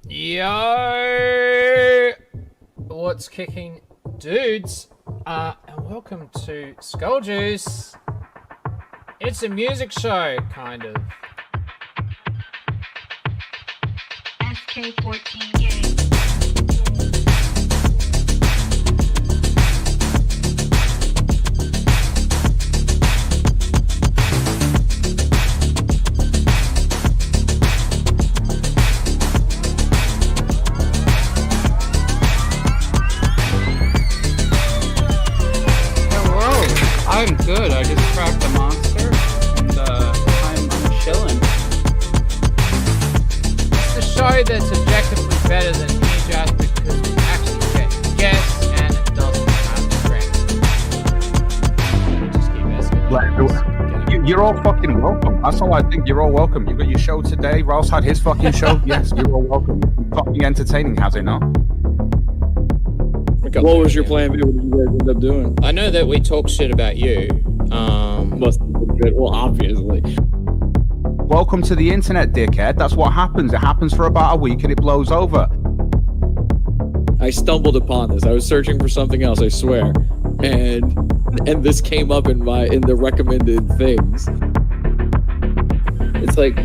Yo! What's kicking, dudes? And welcome to SkullJuice. It's a music show, kind of. SK14K. I'm good. I just cracked a monster, and I'm chilling. It's the show that's objectively better than you just because we actually get guests and it doesn't have to just keep escalating. You're all fucking welcome. That's all I think. You're all welcome. You got your show today. Ross had his fucking show. Yes, you're all welcome. Fucking entertaining, has it not? What was your plan B? What did you guys end up doing? I know that we talk shit about you. Must have been good. Well, obviously. Welcome to the internet, dickhead. That's what happens. It happens for about a week and it blows over. I stumbled upon this. I was searching for something else, I swear. And this came up in the recommended things. It's like,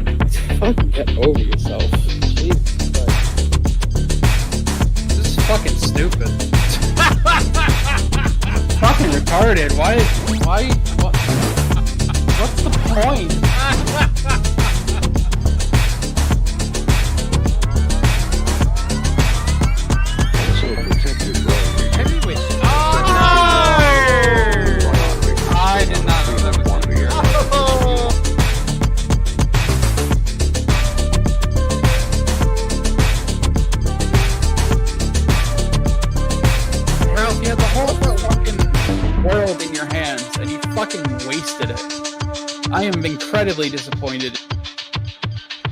fucking get over yourself. Jesus Christ. This is fucking stupid. Fucking retarded. Why, what's the point? Maybe we should. Oh! I did not know that was in here. Harold, you had the whole fucking world in your hands, and you fucking wasted it. I am incredibly disappointed.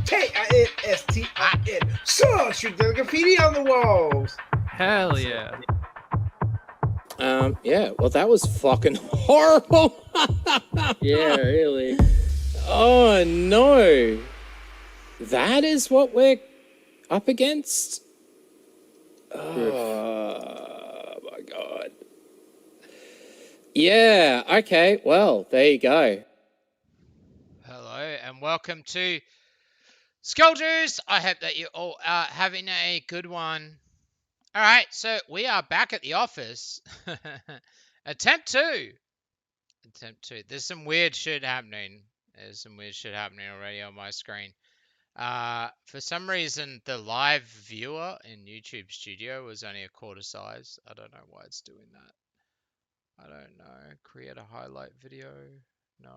K-I-N-S-T-I-N. So, shoot the graffiti on the walls. Hell yeah. Yeah, well, that was fucking horrible. Yeah, really. Oh, no. That is what we're up against? Oh, my God. Yeah, okay, well, there you go. Hello and welcome to SkullJuice. I hope that you all are having a good one. All right, so we are back at the office. Attempt two. There's some weird shit happening. Already on my screen. For some reason, the live viewer in YouTube Studio was only a quarter size. I don't know why it's doing that. I don't know. Create a highlight video. No.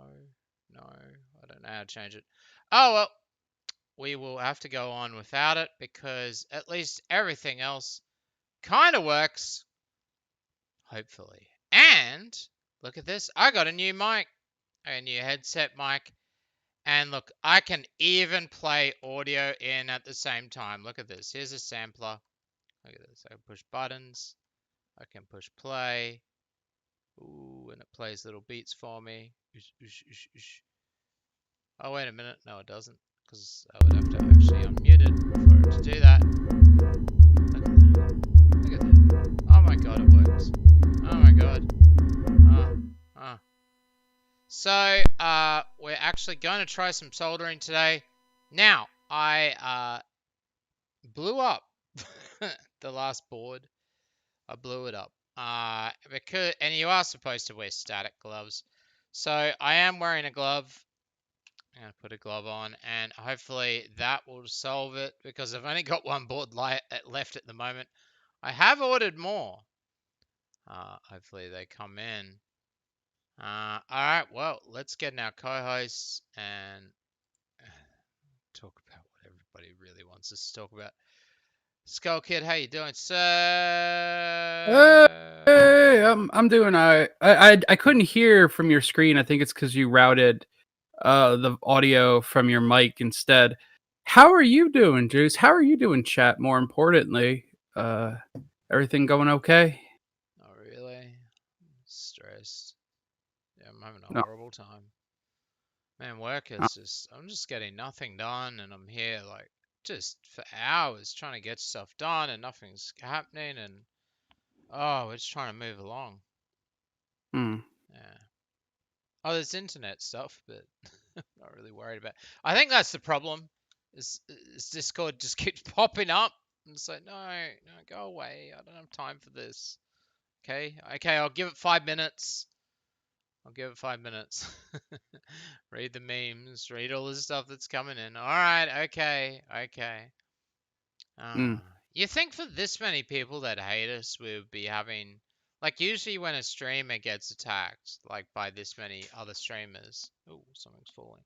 I don't know how to change it. Oh, well. We will have to go on without it because at least everything else kind of works. Hopefully. And look at this. I got a new mic. A new headset mic. And look, I can even play audio in at the same time. Look at this. Here's a sampler. Look at this. I can push buttons. I can push play. Ooh, and it plays little beats for me. Oh, wait a minute. No, it doesn't. Because I would have to actually unmute it for it to do that. Look at that. Oh my god, it works. Oh my god. So, we're actually going to try some soldering today. Now, I blew up the last board. I blew it up. And you are supposed to wear static gloves. So, I am wearing a glove. I'm going to put a glove on and hopefully that will solve it because I've only got one board left at the moment. I have ordered more. Hopefully they come in. Alright, well, let's get in our co-hosts and talk about what everybody really wants us to talk about. Skull Kid, how you doing, sir? Hey, I'm doing alright. I couldn't hear from your screen. I think it's because you routed the audio from your mic instead. How are you doing, Juice? How are you doing, chat? More importantly, everything going okay? Not really. I'm stressed. Yeah, I'm having a No. horrible time. Man, work is just, I'm just getting nothing done and I'm here like just for hours trying to get stuff done and nothing's happening, and we're just trying to move along. Hmm. Yeah. Oh, there's internet stuff, but not really worried about. I think that's the problem. Is Discord just keeps popping up, and it's like, no, go away. I don't have time for this. Okay, I'll give it 5 minutes. I'll give it 5 minutes. Read the memes, read all the stuff that's coming in. All right, okay. Mm. You think for this many people that hate us, we would be having, like, usually when a streamer gets attacked, like by this many other streamers. Oh, something's falling.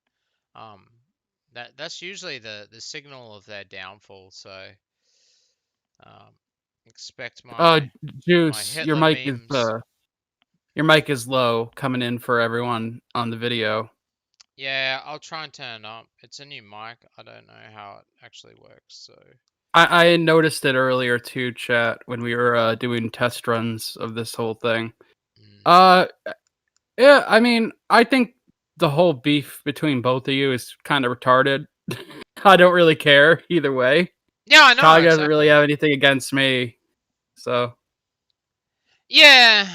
That's usually the signal of their downfall. So, expect my Juice, Hitler memes. your mic is low coming in for everyone on the video. Yeah, I'll try and turn it up. It's a new mic. I don't know how it actually works. So, I noticed it earlier too, chat, when we were doing test runs of this whole thing. mm. Yeah, I mean, I think the whole beef between both of you is kind of retarded. I don't really care either way. Yeah, I know Cog doesn't really exactly. have anything against me, so Yeah.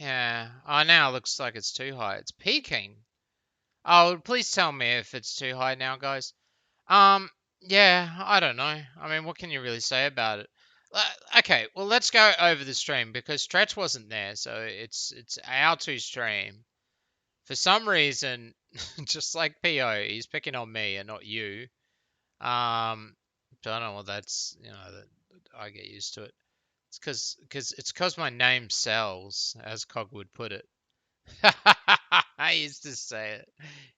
Oh, now it looks like it's too high. It's peaking. Oh, please tell me if it's too high now, guys. Yeah, I don't know. I mean, what can you really say about it? Okay, well, let's go over the stream because Stretch wasn't there, so it's our two stream. For some reason, just like PO, he's picking on me and not you. Don't know what that's. That I get used to it. It's because my name sells, as Cog would put it. I used to say it.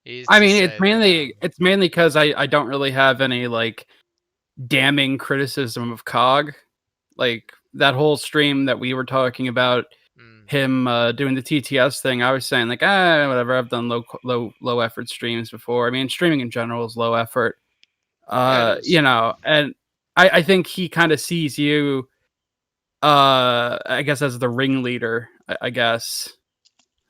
He used I to mean, say that. it's mainly because I don't really have any like damning criticism of Cog. Like that whole stream that we were talking about Mm, him doing the TTS thing, I was saying like, whatever. I've done low effort streams before. I mean, streaming in general is low effort. yeah, it is. And I think he kind of sees you, I guess, as the ringleader. I guess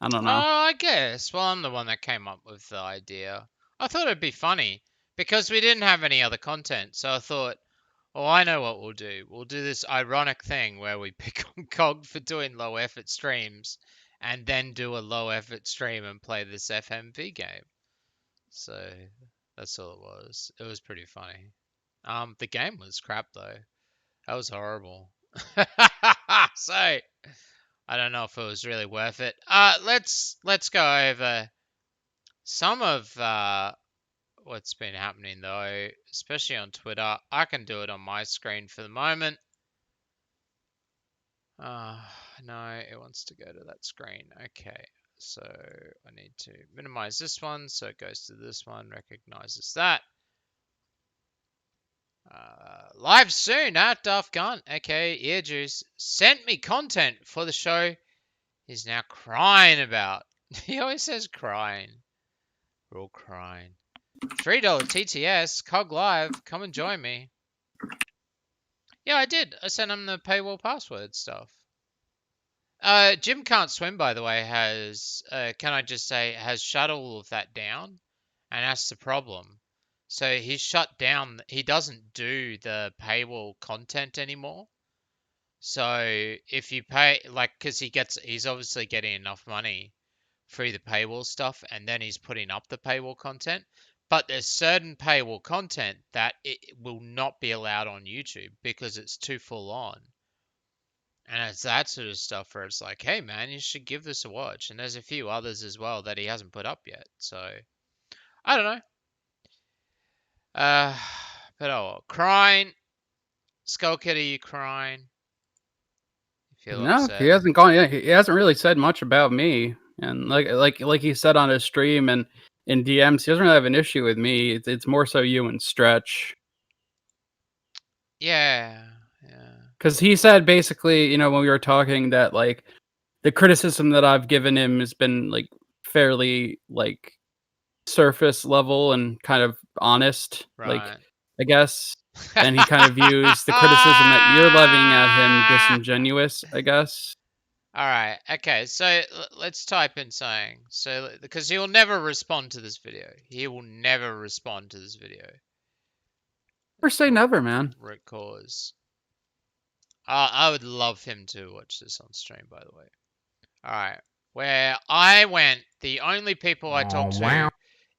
I don't Oh, know. I guess. Well, I'm the one that came up with the idea. I thought it'd be funny because we didn't have any other content. So I thought, oh, I know what we'll do. We'll do this ironic thing where we pick on Cog for doing low effort streams and then do a low effort stream and play this FMV game. So that's all it was. It was pretty funny. The game was crap though. That was horrible. So I don't know if it was really worth it. Let's go over some of what's been happening though, especially on Twitter. I can do it on my screen for the moment. No, it wants to go to that screen. Okay, so I need to minimize this one so it goes to this one, recognizes that. Live soon at Duff Gun. Okay, Earjuice sent me content for the show he's now crying about. He always says crying. We're all crying. $3 TTS, Cog Live, come and join me. Yeah, I did. I sent him the paywall password stuff. Jim Can't Swim, by the way, has, can I just say, has shut all of that down. And that's the problem. So he's shut down, he doesn't do the paywall content anymore. So if you pay, like, because he's obviously getting enough money through the paywall stuff, and then he's putting up the paywall content. But there's certain paywall content that it will not be allowed on YouTube because it's too full on. And it's that sort of stuff where it's like, hey man, you should give this a watch. And there's a few others as well that he hasn't put up yet. So I don't know. But oh well. Crying. Skull Kid, are you crying? You feel No, he upset? hasn't gone. Yeah, he hasn't really said much about me. And like he said on his stream and in DMs, he doesn't really have an issue with me. It's more so you and Stretch. Yeah. Because he said basically, when we were talking, that like the criticism that I've given him has been like fairly like surface level and kind of honest, like Right. I guess. And he kind of views the criticism that you're levying at him disingenuous, I guess. All right. Okay. So let's type in saying so because he will never respond to this video. He will never respond to this video. Never say never, man. root cause. I would love him to watch this on stream, by the way. All right. Where I went, the only people I talked to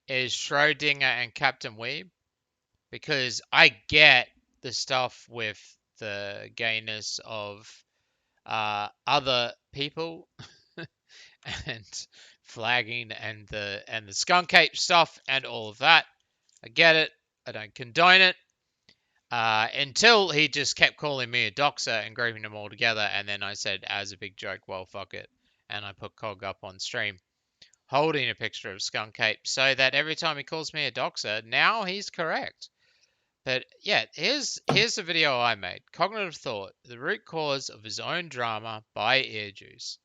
is Schrodinger and Captain Weeb, because I get the stuff with the gayness of other people and flagging and the skunk ape stuff and all of that. I get it. I don't condone it. Until he just kept calling me a doxer and grouping them all together, and then I said as a big joke, well, fuck it. And I put Cog up on stream holding a picture of Skunk Ape so that every time he calls me a doxer, now he's correct. But yeah, here's the video I made. Cognitive Thought, the root cause of his own drama by Earjuice.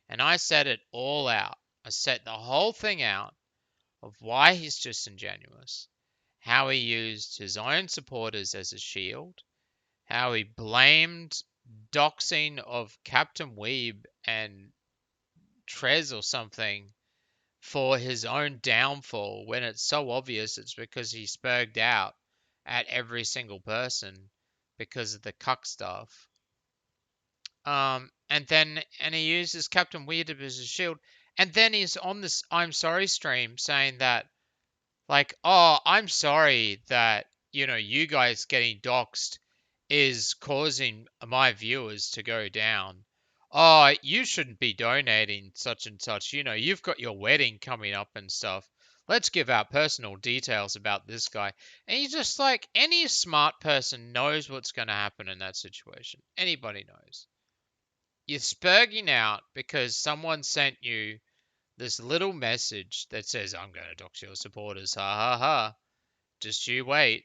And I set it all out. I set the whole thing out of why he's disingenuous, how he used his own supporters as a shield, how he blamed doxing of Captain Weeb and Trez or something for his own downfall, when it's so obvious it's because he spurged out at every single person because of the cuck stuff. And he uses Captain Weeb as a shield, and then he's on this I'm sorry stream saying that, like, oh, I'm sorry that, you guys getting doxxed is causing my viewers to go down. Oh, you shouldn't be donating such and such. You've got your wedding coming up and stuff. Let's give out personal details about this guy. And you just, like, any smart person knows what's going to happen in that situation. Anybody knows. You're spurging out because someone sent you this little message that says, I'm going to dox your supporters. Ha ha ha. Just you wait.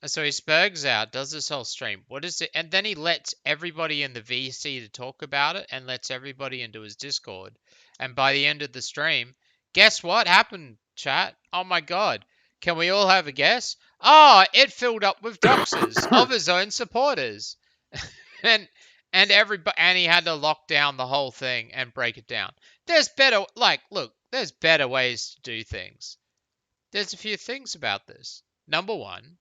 So he spurgs out, does this whole stream. What is it? And then he lets everybody in the VC to talk about it and lets everybody into his Discord. And by the end of the stream, guess what happened, chat? Oh my god. Can we all have a guess? Oh, it filled up with doxers of his own supporters. and and he had to lock down the whole thing and break it down. There's better, there's better ways to do things. There's a few things about this. Number one,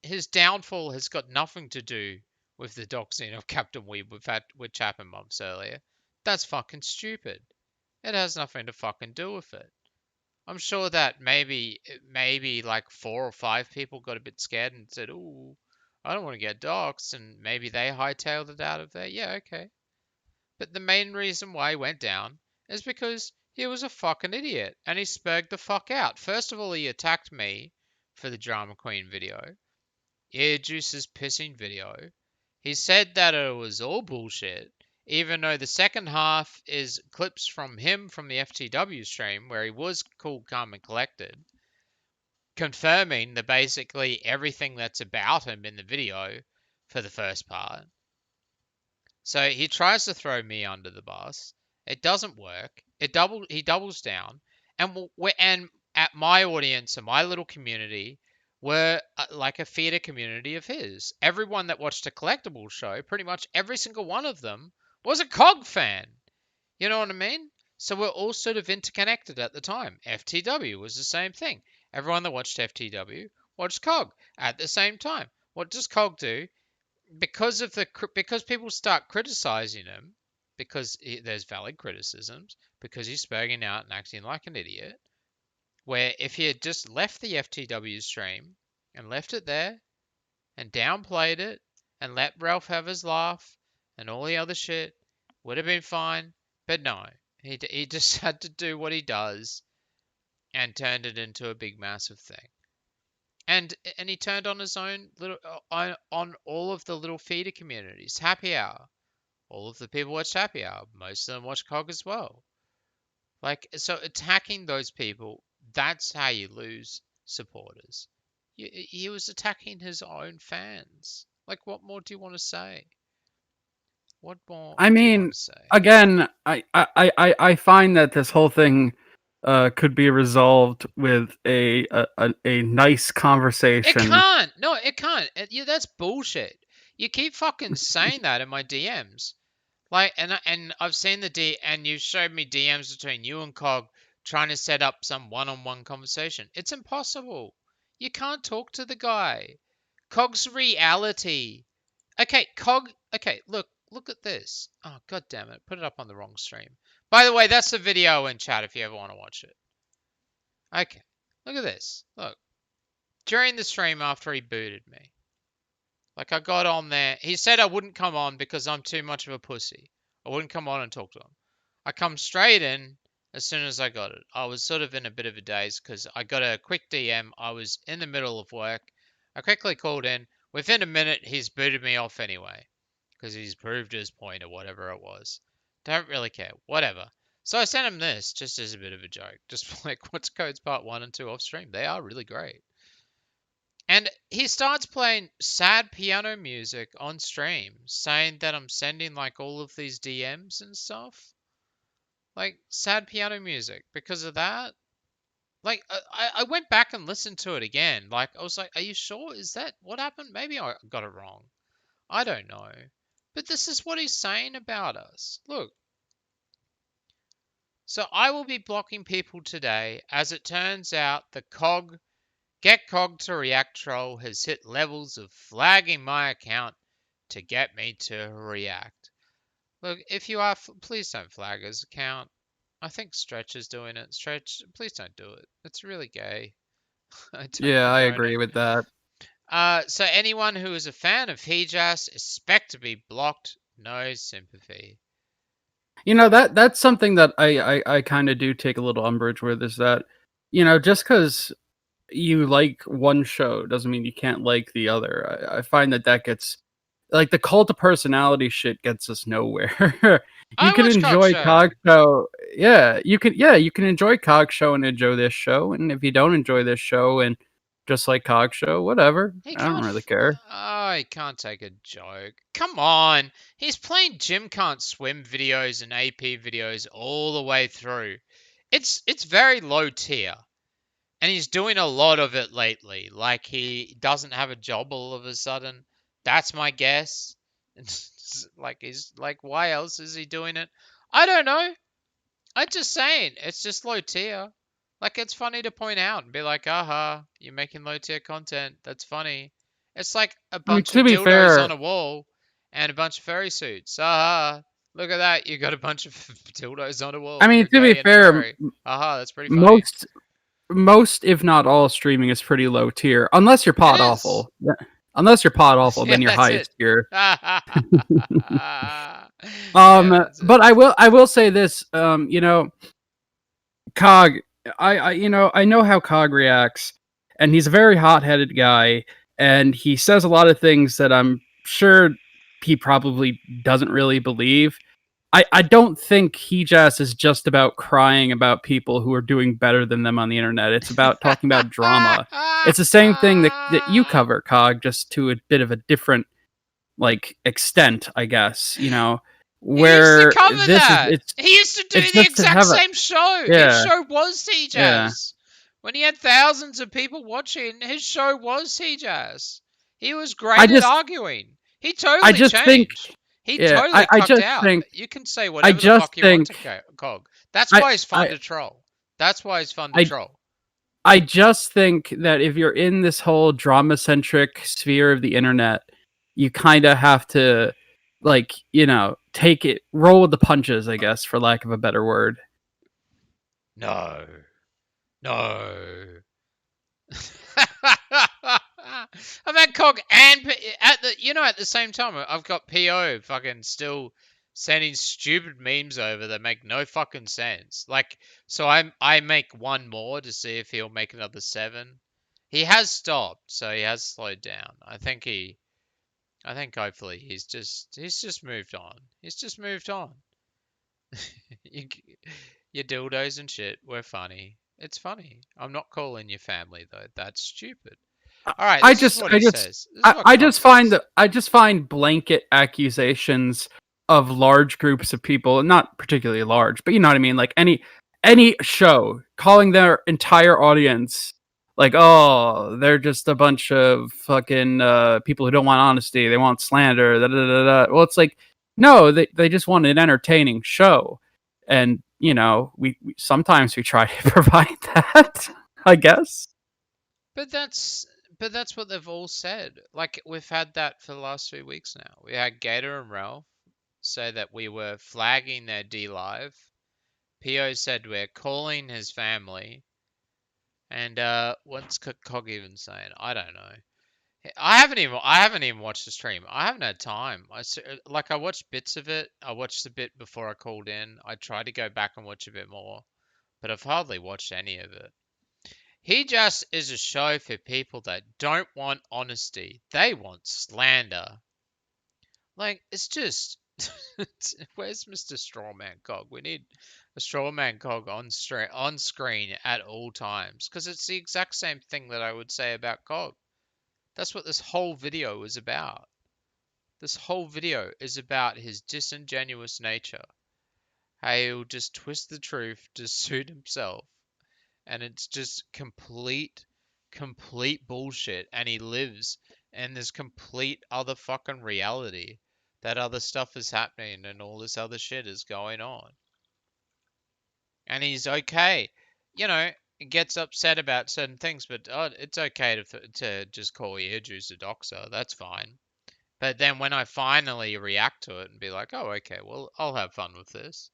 his downfall has got nothing to do with the doxing of Captain Weeb with happened months earlier. That's fucking stupid. It has nothing to fucking do with it. I'm sure that maybe like 4 or 5 people got a bit scared and said, ooh, I don't want to get doxed, and maybe they hightailed it out of there. Yeah, okay. But the main reason why he went down is because he was a fucking idiot and he spurged the fuck out. First of all, he attacked me for the Drama Queen video. Earjuice's pissing video. He said that it was all bullshit, even though the second half is clips from him from the FTW stream where he was cool, calm, and collected, confirming that basically everything that's about him in the video for the first part. So he tries to throw me under the bus. It doesn't work. He doubles down, and at my audience and my little community were like a theater community of his. Everyone that watched a collectible show, pretty much every single one of them, was a COG fan. You know what I mean? So we're all sort of interconnected at the time. FTW was the same thing. Everyone that watched FTW watched COG at the same time. What does COG do? Because people start criticizing him, because there's valid criticisms, because he's spurging out and acting like an idiot, where if he had just left the FTW stream and left it there and downplayed it and let Ralph have his laugh and all the other shit, would have been fine. But no, he just had to do what he does and turned it into a big massive thing. And he turned on his own little on all of the little feeder communities. Happy Hour, all of the people watched Happy Hour. Most of them watched COG as well. Like, so attacking those people, that's how you lose supporters. He was attacking his own fans. Like, what more do you want to say? What more? I do you mean, want to say? again, I find that this whole thing could be resolved with a nice conversation. It can't. No, it can't. That's bullshit. You keep fucking saying that in my DMs. Like, and I've seen and you showed me DMs between you and Cog trying to set up some one-on-one conversation. It's impossible. You can't talk to the guy. Cog's reality. Okay, Cog. Okay, look at this. Oh, god damn it! Put it up on the wrong stream. By the way, that's the video in chat if you ever want to watch it. Okay, look at this. Look, during the stream after he booted me, like I got on there. He said I wouldn't come on because I'm too much of a pussy. I wouldn't come on and talk to him. I come straight in as soon as I got it. I was sort of in a bit of a daze because I got a quick DM. I was in the middle of work. I quickly called in. Within a minute, he's booted me off anyway because he's proved his point or whatever it was. Don't really care. Whatever. So I sent him this just as a bit of a joke. Just like, what's codes part 1 and 2 off stream? They are really great. And he starts playing sad piano music on stream, saying that I'm sending like all of these DMs and stuff. Like sad piano music because of that. Like I went back and listened to it again. Like I was like, are you sure? Is that what happened? Maybe I got it wrong. I don't know. But this is what he's saying about us. Look. So I will be blocking people today. As it turns out, the Get Cog to React troll has hit levels of flagging my account to get me to react. Look, if you are, please don't flag his account. I think Stretch is doing it. Stretch, please don't do it. It's really gay. Yeah, I agree with that. So anyone who is a fan of Hijas expect to be blocked. No sympathy. You know, that's something that I kind of do take a little umbrage with, is that, you know, just because you like one show doesn't mean you can't like the other. I find that gets, like, the cult of personality shit gets us nowhere. You can enjoy Cog Show. Yeah, you can enjoy Cog Show and enjoy this show, and if you don't enjoy this show and just like Cog Show, whatever. I don't really care. Oh, he can't take a joke. Come on. He's playing Jim Can't Swim videos and AP videos all the way through. It's very low tier. And he's doing a lot of it lately. Like he doesn't have a job all of a sudden. That's my guess. Like he's like, why else is he doing it? I don't know. I'm just saying, it's just low tier. Like, it's funny to point out and be like, aha, you're making low tier content. That's funny. It's like a bunch of dildos on a wall and a bunch of furry suits. Aha, look at that. You got a bunch of dildos on a wall. I mean, to be fair, aha, that's pretty funny. Most, if not all, streaming is pretty low tier, unless you're pod awful. Unless you're pod awful, then you're highest tier. But I will say this. You know, Cog. I know how Cog reacts, and he's a very hot-headed guy, and he says a lot of things that I'm sure he probably doesn't really believe. I don't think Hijas is just about crying about people who are doing better than them on the internet. It's about talking about drama. It's the same thing that you cover, Cog, just to a bit of a different, like, extent, I guess. You know, where he used to do the exact same show. His show was Hijas. Yeah. When he had thousands of people watching, his show was Hijas. He was great at arguing. He totally changed. He totally cucked out. You can say whatever the fuck you want to Cog. That's why he's fun to troll. That's why he's fun to troll. I just think that if you're in this whole drama-centric sphere of the internet, you kind of have to, like, you know, roll with the punches, I guess, for lack of a better word. No. I've had Cog and at the same time I've got PO fucking still sending stupid memes over that make no fucking sense. Like, so I make one more to see if he'll make another 7. He has stopped, so he has slowed down. I think hopefully he's just moved on. He's just moved on. Your dildos and shit were funny. It's funny. I'm not calling your family though. That's stupid. All right. I just find blanket accusations of large groups of people, not particularly large, but you know what I mean. Like any show calling their entire audience like, oh, they're just a bunch of fucking people who don't want honesty. They want slander. Da, da, da, da. Well, it's like, no, they just want an entertaining show, and you know, we sometimes we try to provide that, I guess. But that's what they've all said. Like we've had that for the last 3 weeks now. We had Gator and Ralph say that we were flagging their D live. Pio said we're calling his family. And what's Cog even saying? I don't know. I haven't even watched the stream. I haven't had time. I watched bits of it. I watched the bit before I called in. I tried to go back and watch a bit more, but I've hardly watched any of it. He just is a show for people that don't want honesty. They want slander. Like it's just where's Mr. Strawman Cog? We need a Strawman Cog on screen at all times because it's the exact same thing that I would say about Cog. That's what this whole video is about. This whole video is about his disingenuous nature. How he'll just twist the truth to suit himself. And it's just complete bullshit. And he lives in this complete other fucking reality. That other stuff is happening and all this other shit is going on. And he's okay. You know, he gets upset about certain things, but it's okay to just call Earjuice a doxer. That's fine. But then when I finally react to it and be like, oh, okay, well, I'll have fun with this.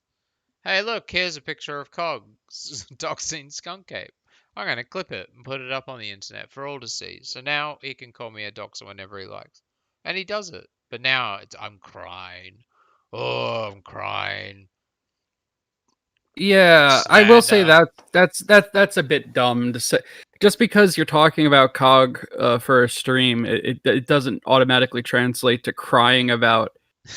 Hey, look, here's a picture of Cog doxing Skunk Ape. I'm going to clip it and put it up on the internet for all to see. So now he can call me a doxer whenever he likes. And he does it. But now I'm crying. Oh, I'm crying. Yeah, I will say Slander. that's a bit dumb to say. Just because you're talking about Cog for a stream, it doesn't automatically translate to crying about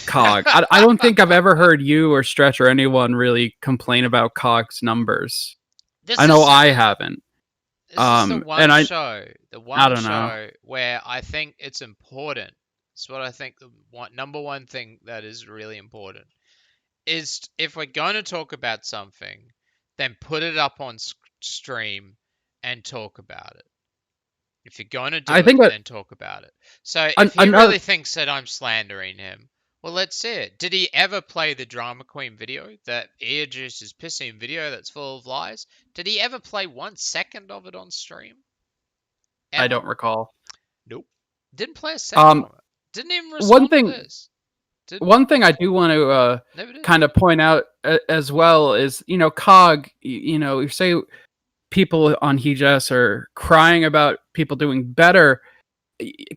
Cog. I don't think I've ever heard you or Stretch or anyone really complain about Cog's numbers. This I know is I haven't. this is the And one I show, don't know. where I think it's important. It's what I think the number one thing that is really important is if we're going to talk about something, then put it up on stream and talk about it. If you're going to do I it, think that then talk about it. So if he another really thinks that I'm slandering him, well, let's see it. Did he ever play the Drama Queen video, that Earjuice is pissing video that's full of lies? Did he ever play 1 second of it on stream? I Ever? don't recall. Nope. Didn't play a second Um, of it. Didn't even one respond to thing this. Didn't. one thing I do want to Never did. kind of point out as well is, Cog, you say people on Hijas are crying about people doing better.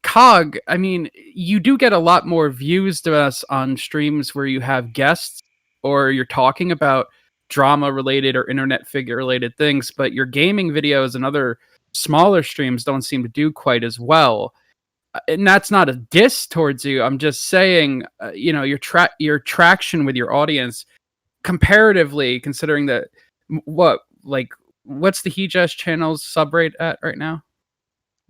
Cog, I mean, you do get a lot more views to us on streams where you have guests or you're talking about drama related or internet figure related things, but your gaming videos and other smaller streams don't seem to do quite as well. And that's not a diss towards you. I'm just saying, your traction with your audience comparatively, considering that what's the Hijas channel's sub rate at right now?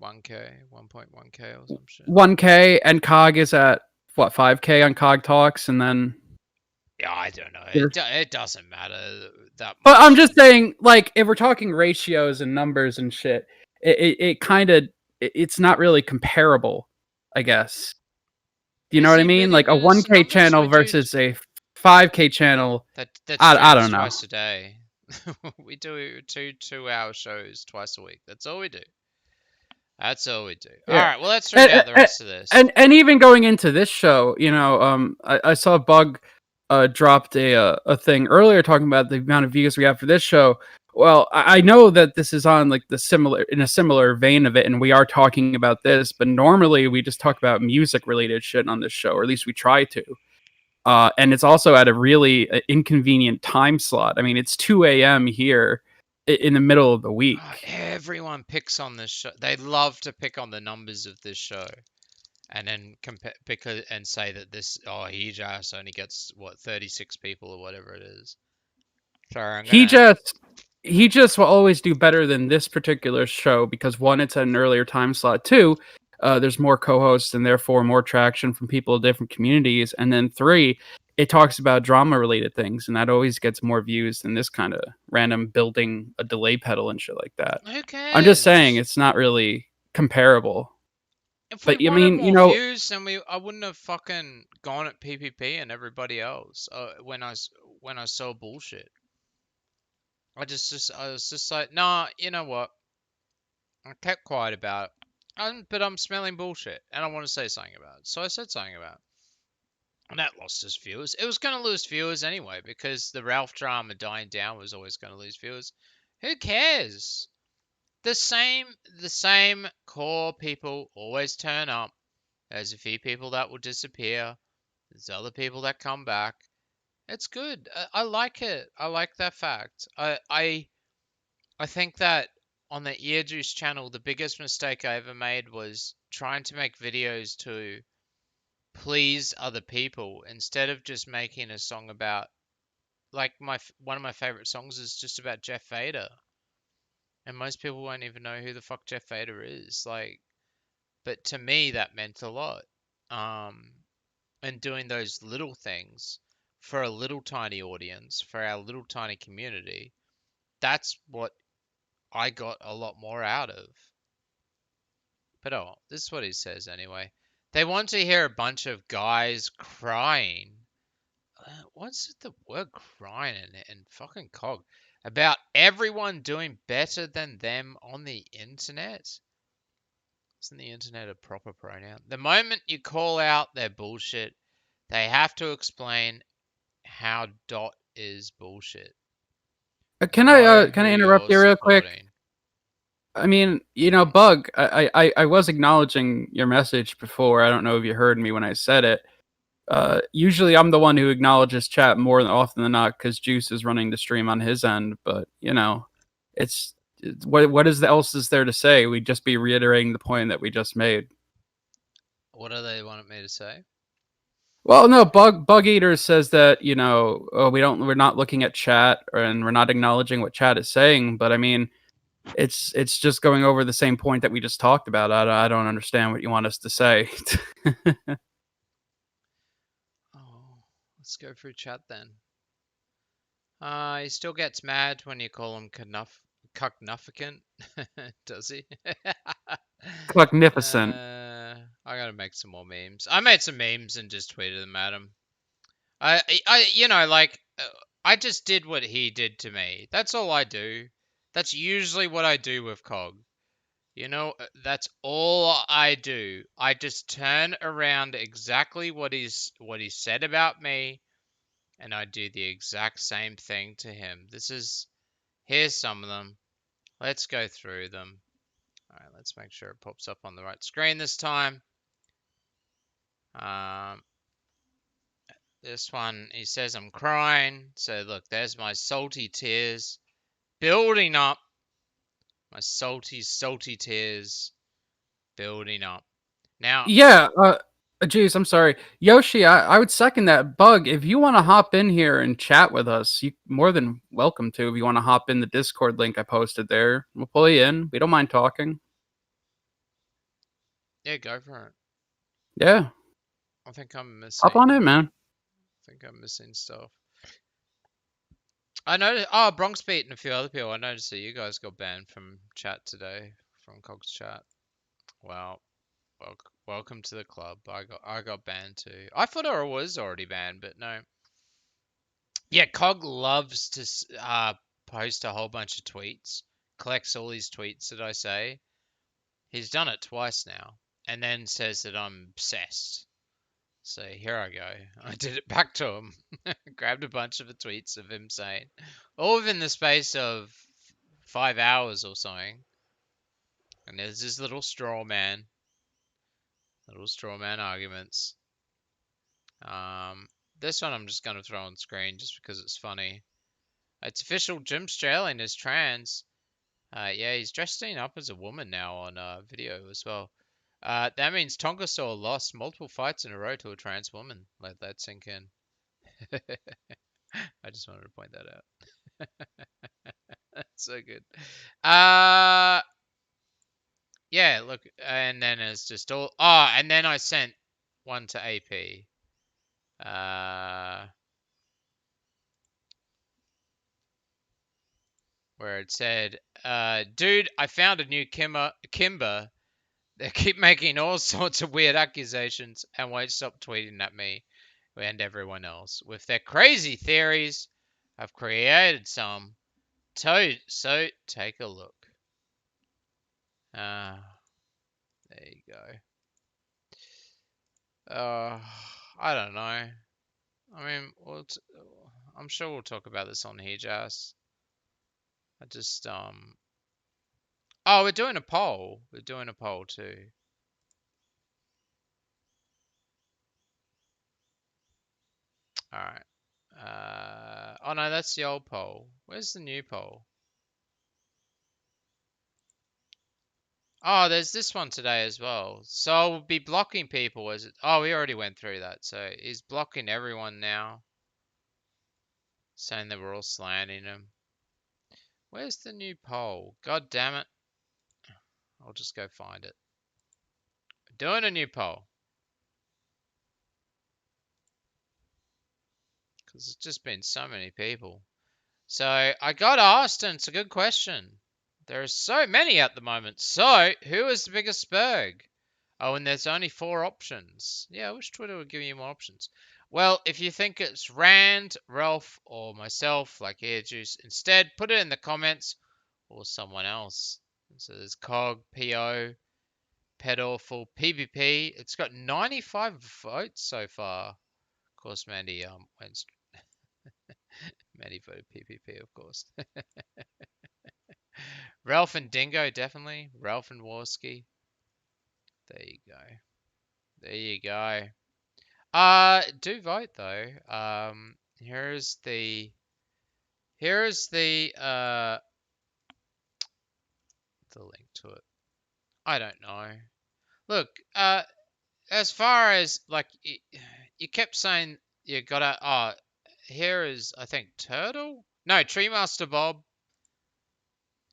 1K, 1.1K or some shit. 1K, and Cog is at what, 5K on Cog Talks, and then Yeah, I don't know. It doesn't matter that much. But I'm just saying, like, if we're talking ratios and numbers and shit, it kind of it's not really comparable, I guess. Do you know what I mean? Like a 1K channel versus a 5K channel. That I don't know. twice a day. We do 2 2-hour shows twice a week. That's all we do. That's all we do. Yeah. All right. Well, let's read out the rest of this. And even going into this show, I saw Bug dropped a thing earlier talking about the amount of views we have for this show. Well, I know that this is on like in a similar vein of it, and we are talking about this, but normally we just talk about music related shit on this show, or at least we try to. And it's also at a really inconvenient time slot. I mean, it's 2 a.m. here in the middle of the week. Everyone picks on this show. They love to pick on the numbers of this show, and then and say that he just only gets 36 people or whatever it is. So he just will always do better than this particular show because one, it's at an earlier time slot. Two, there's more co-hosts and therefore more traction from people of different communities. And then three, it talks about drama-related things, and that always gets more views than this kind of random building a delay pedal and shit like that. Who cares? I'm just saying it's not really comparable. If we wanted more views, then I wouldn't have fucking gone at PPP and everybody else when I saw bullshit. I was just like, nah, you know what? I kept quiet about it. But I'm smelling bullshit, and I want to say something about it. So I said something about it. And that lost its viewers. It was going to lose viewers anyway, because the Ralph drama dying down was always going to lose viewers. Who cares? The same core people always turn up. There's a few people that will disappear. There's other people that come back. It's good. I like it. I like that fact. I think that on the Ear Juice channel, the biggest mistake I ever made was trying to make videos to please other people instead of just making a song about, like, one of my favorite songs is just about Jeff Vader, and most people won't even know who the fuck Jeff Vader is. Like, but to me that meant a lot. Um, and doing those little things for a little tiny audience, for our little tiny community, that's what I got a lot more out of. But oh, this is what he says anyway. They want to hear a bunch of guys crying. What's the word crying in fucking cog? About everyone doing better than them on the internet? Isn't the internet a proper pronoun? The moment you call out their bullshit, they have to explain how dot is bullshit. Know Can who I interrupt you're you real quick? supporting. I mean, you know, Bug, I was acknowledging your message before. I don't know if you heard me when I said it. Usually I'm the one who acknowledges chat more than often than not because Juice is running the stream on his end. But you know, what else is there to say? We'd just be reiterating the point that we just made. What do they want me to say? Well, no, Bug Eater says that we're not looking at chat and we're not acknowledging what chat is saying. But I mean, it's just going over the same point that we just talked about. I don't understand what you want us to say. Oh, let's go through chat then. He still gets mad when you call him cognificant, does he? Magnificent. I gotta make some more memes. I made some memes and just tweeted them at him. I just did what he did to me. That's all I do. That's usually what I do with Cog. That's all I do. I just turn around exactly what he said about me, and I do the exact same thing to him. Here's some of them. Let's go through them. All right, let's make sure it pops up on the right screen this time. This one, he says I'm crying. So look, there's my salty tears building up. My salty, salty tears building up. Now, Yeah, geez, I'm sorry. Yoshi, I would second that. Bug, if you want to hop in here and chat with us, you more than welcome to. If you want to hop in the Discord link I posted there, we'll pull you in. We don't mind talking. yeah, go for it. Yeah, I think I'm missing. hop on in, man. I think I'm missing stuff. I noticed. Oh, Bronx Beat and a few other people. I noticed that you guys got banned from chat today, from Cog's chat. Well, welcome to the club. I got banned too. I thought I was already banned, but no. Yeah, Cog loves to post a whole bunch of tweets, collects all these tweets that I say. He's done it twice now, and then says that I'm obsessed. So here I go. I did it back to him. Grabbed a bunch of the tweets of him saying, all within the space of 5 hours or something. And there's this little straw man arguments. This one I'm just gonna throw on screen just because it's funny. It's official. Jim Sterling is trans. Yeah, he's dressing up as a woman now on video as well. That means Tonga Saw lost multiple fights in a row to a trans woman. Let that sink in. I just wanted to point that out. That's so good. Yeah, look, and then it's just all. Oh, and then I sent one to AP. Where it said, dude, I found a new Kimber. They keep making all sorts of weird accusations and won't stop tweeting at me and everyone else. With their crazy theories, I've created some. So take a look. There you go. I don't know. I mean, I'm sure we'll talk about this on here, Jazz. I just Oh, we're doing a poll. We're doing a poll too. All right. Oh no, that's the old poll. Where's the new poll? Oh, there's this one today as well. So I'll be blocking people as it. Oh, we already went through that. So he's blocking everyone now, saying that we're all slandering him. Where's the new poll? God damn it. I'll just go find it. Doing a new poll. Because it's just been so many people. So I got asked, and it's a good question. There are so many at the moment. So who is the biggest spurg? Oh, and there's only 4 options. Yeah, I wish Twitter would give you more options. Well, if you think it's Rand, Ralph, or myself, like Juice, instead put it in the comments, or someone else. So there's Cog, PO, Pedawful, PvP. It's got 95 votes so far. Of course, Mandy went. Mandy voted PvP, of course. Ralph and Dingo, definitely. Ralph and Warski. There you go. There you go. Do vote though. Here's the link to it. I don't know. Look, as far as like you kept saying you gotta. Here is I think Turtle. No, Tree Master Bob.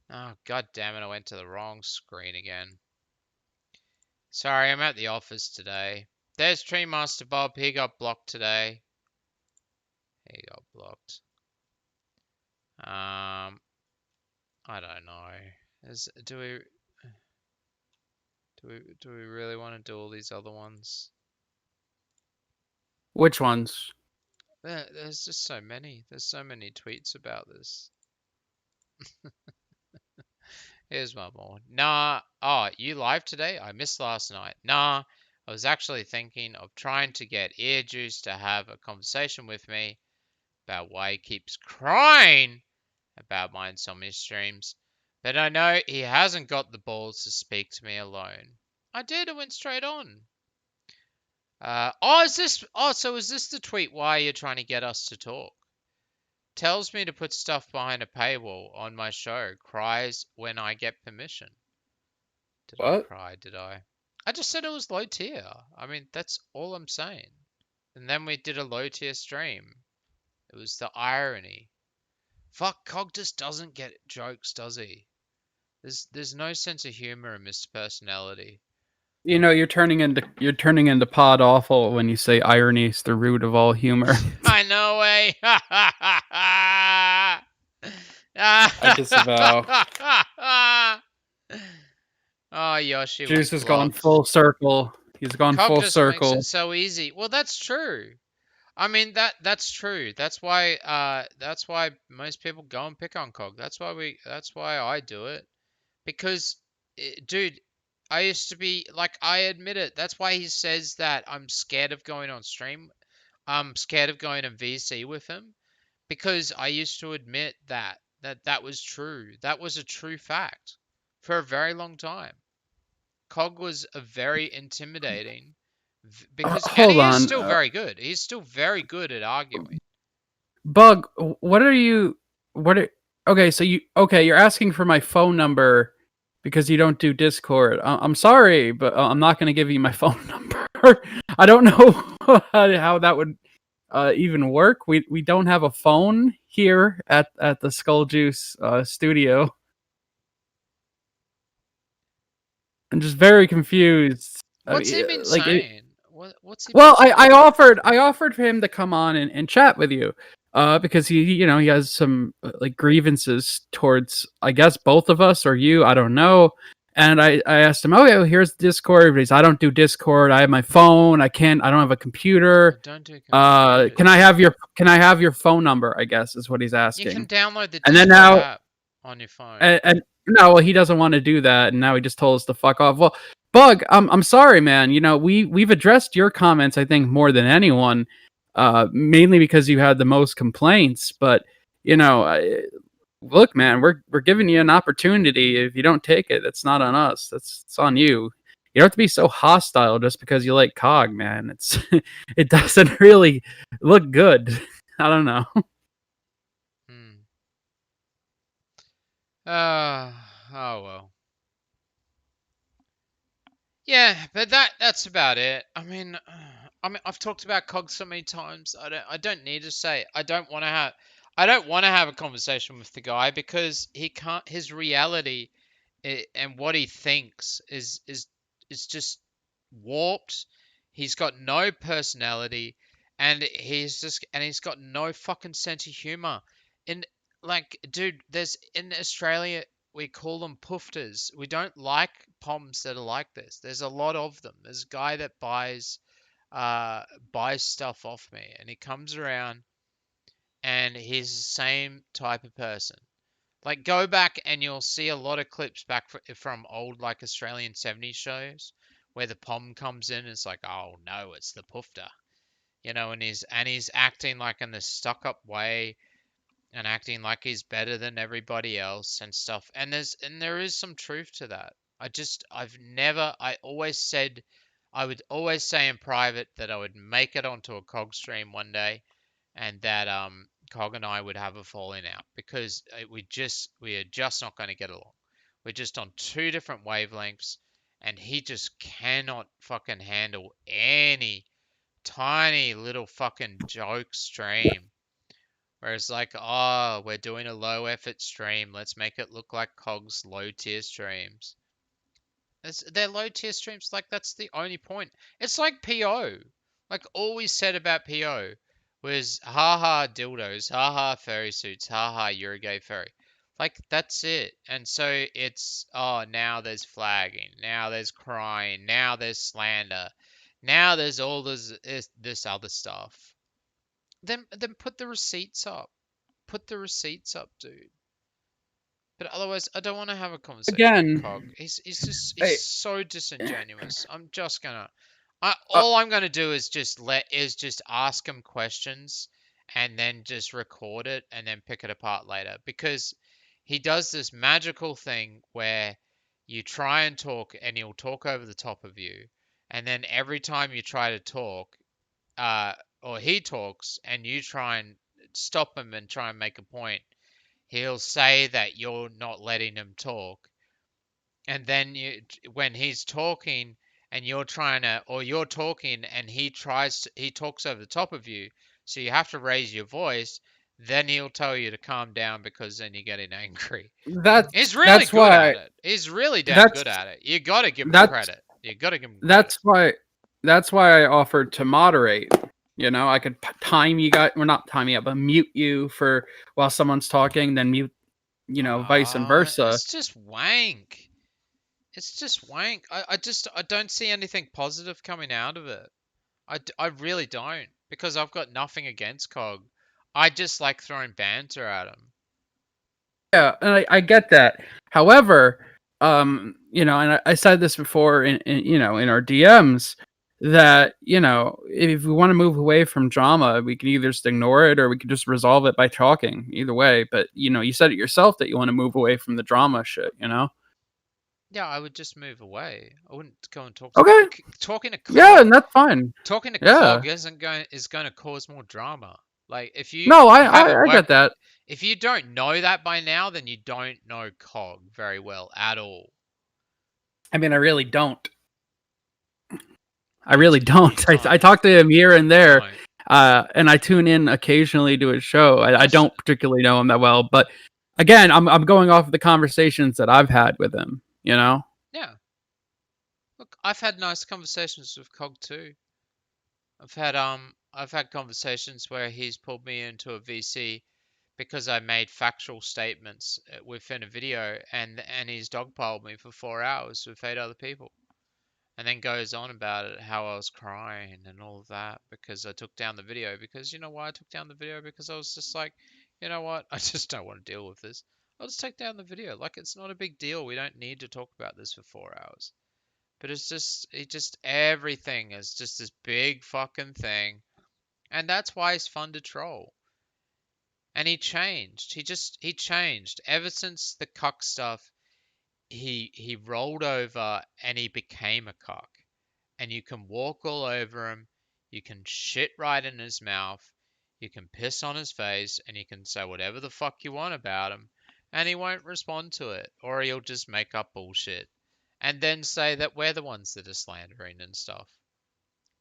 Oh god damn it! I went to the wrong screen again. Sorry, I'm at the office today. There's Tree Master Bob. He got blocked today. He got blocked. I don't know. Do we really want to do all these other ones? Which ones? There's just so many. There's so many tweets about this. Here's one more. Nah. Oh, you live today? I missed last night. Nah. I was actually thinking of trying to get Ear Juice to have a conversation with me about why he keeps crying about my insomnia streams. But I know he hasn't got the balls to speak to me alone. I did. It went straight on. So is this the tweet why you're trying to get us to talk? Tells me to put stuff behind a paywall on my show. Cries when I get permission. Did I What? cry? Did I? I just said it was low tier. I mean, that's all I'm saying. And then we did a low tier stream. It was the irony. Fuck, Cog just doesn't get jokes, does he? There's no sense of humor in Mr. Personality. You know, you're turning into pod awful when you say irony is the root of all humor. I know, eh? I disavow. Oh, Yoshi was Juice has gone blocked. full circle. He's gone Cog full just circle. makes it so easy. Well, that's true. I mean that's true. That's why most people go and pick on Cog. That's why I do it. Because dude, I used to be like I admit it. That's why he says that I'm scared of going on stream. I'm scared of going to VC with him because I used to admit that was true. That was a true fact for a very long time. Cog was a very intimidating because and Hold he is on. still very good. He's still very good at arguing. Bug, what are you? Okay, so you're asking for my phone number because you don't do Discord. I'm sorry, but I'm not going to give you my phone number. I don't know how that would even work. We don't have a phone here at the SkullJuice studio. I'm just very confused. What's he been saying? What's he? Well, I offered for him to come on and chat with you, because he has some like grievances towards, I guess, both of us or you. I don't know. And I asked him, well, here's Discord. But I don't do Discord. I have my phone. I don't have a computer. Don't do computers. Can I have your phone number? I guess is what he's asking. You can download the Discord and then now, app on your phone. And No, well, he doesn't want to do that, and now he just told us to fuck off. Well, Bug, I'm sorry, man. You know, we've addressed your comments, I think, more than anyone, mainly because you had the most complaints. But you know, look, man, we're giving you an opportunity. If you don't take it, that's not on us. It's on you. You don't have to be so hostile just because you like Cog, man. It's it doesn't really look good. I don't know. Hmm. Oh well. Yeah, but that's about it. I mean, I've talked about Cog so many times. I don't need to say. I don't want to have a conversation with the guy because he can't. His reality and what he thinks is just warped. He's got no personality, and he's got no fucking sense of humor. And like, dude, there's in Australia we call them poofters. We don't like poms that are like this. There's a lot of them. There's a guy that uh buys stuff off me, and he comes around and he's the same type of person. Like, go back and you'll see a lot of clips back from old like Australian 70s shows where the pom comes in and it's like, oh no, it's the poofter, and he's acting like in this stuck up way and acting like he's better than everybody else and stuff. And there is some truth to that. I always said, I would always say in private that I would make it onto a cog stream one day, and that Cog and I would have a falling out because we are just not going to get along. We're just on two different wavelengths, and he just cannot fucking handle any tiny little fucking joke stream. Whereas like, oh, we're doing a low effort stream, let's make it look like Cog's low tier streams. They're low tier streams, like that's the only point. It's like PO. Like all we said about PO was haha dildos, haha furry suits, haha you're a gay furry. Like that's it. And so it's, oh, now there's flagging, now there's crying, now there's slander, now there's all this other stuff. Then put the receipts up. Put the receipts up, dude. But otherwise, I don't want to have a conversation with Again, Cog. He's hey, so disingenuous. uh, All I'm gonna do is just ask him questions and then just record it and then pick it apart later, because he does this magical thing where you try and talk and he'll talk over the top of you, and then every time you try to talk, uh, or he talks and you try and stop him and try and make a point, he'll say that you're not letting him talk. And then when he's talking and you're talking and he talks over the top of you, so you have to raise your voice. Then he'll tell you to calm down because then you're getting angry. He's really that's good at why it. He's really damn that's good at it. You got to give him that's credit. You got to give him credit. that's why that's why I offered to moderate. You know, I could time you guys, well, not time you, but mute you for while someone's talking, then mute, vice and versa. It's just wank. It's just wank. I don't see anything positive coming out of it. I really don't, because I've got nothing against Cog. I just like throwing banter at him. Yeah, and I get that. However, and I said this before in our DMs that, if we want to move away from drama, we can either just ignore it or we can just resolve it by talking. Either way, but you said it yourself that you want to move away from the drama shit. Yeah, I would just move away. I wouldn't go and talk to Okay. talking to Yeah, Cog. and that's fine. Talking to Yeah. Cog is going to cause more drama. Like if No, you haven't I get worked, that. if you don't know that by now, then you don't know Cog very well at all. I mean, I really don't. I You really d- don't. you I don't. talk to him here and You there, don't. and I tune in occasionally to his show. I Just don't particularly know him that well, but again, I'm going off of the conversations that I've had with him. yeah. Look, I've had nice conversations with Cog too. I've had conversations where he's pulled me into a VC because I made factual statements within a video, and he's dogpiled me for 4 hours with 8 other people, and then goes on about it, how I was crying and all of that because I took down the video. Because you know why I took down the video? Because I was just like, you know what? I just don't want to deal with this. I'll just take down the video. Like, it's not a big deal. We don't need to talk about this for 4 hours. But it's just everything is just this big fucking thing. And that's why it's fun to troll. And he changed. He changed. Ever since the cuck stuff, he rolled over and he became a cuck. And you can walk all over him, you can shit right in his mouth, you can piss on his face, and you can say whatever the fuck you want about him, and he won't respond to it, or he'll just make up bullshit, and then say that we're the ones that are slandering and stuff.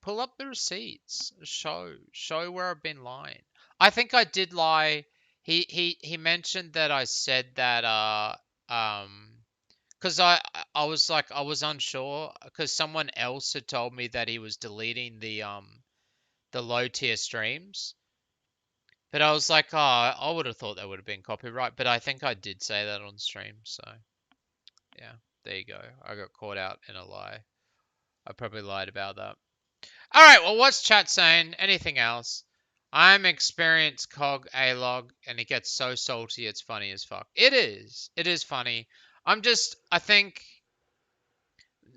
Pull up the receipts, show where I've been lying. I think I did lie. He mentioned that I said that because I was like I was unsure because someone else had told me that he was deleting the low tier streams, but I was like, oh, I would have thought that would have been copyright, but I think I did say that on stream, so yeah, there you go. I got caught out in a lie. I probably lied about that. All right, well, what's chat saying? Anything else? I'm experienced cog a log, and it gets so salty it's funny as fuck. It is. It is funny. I think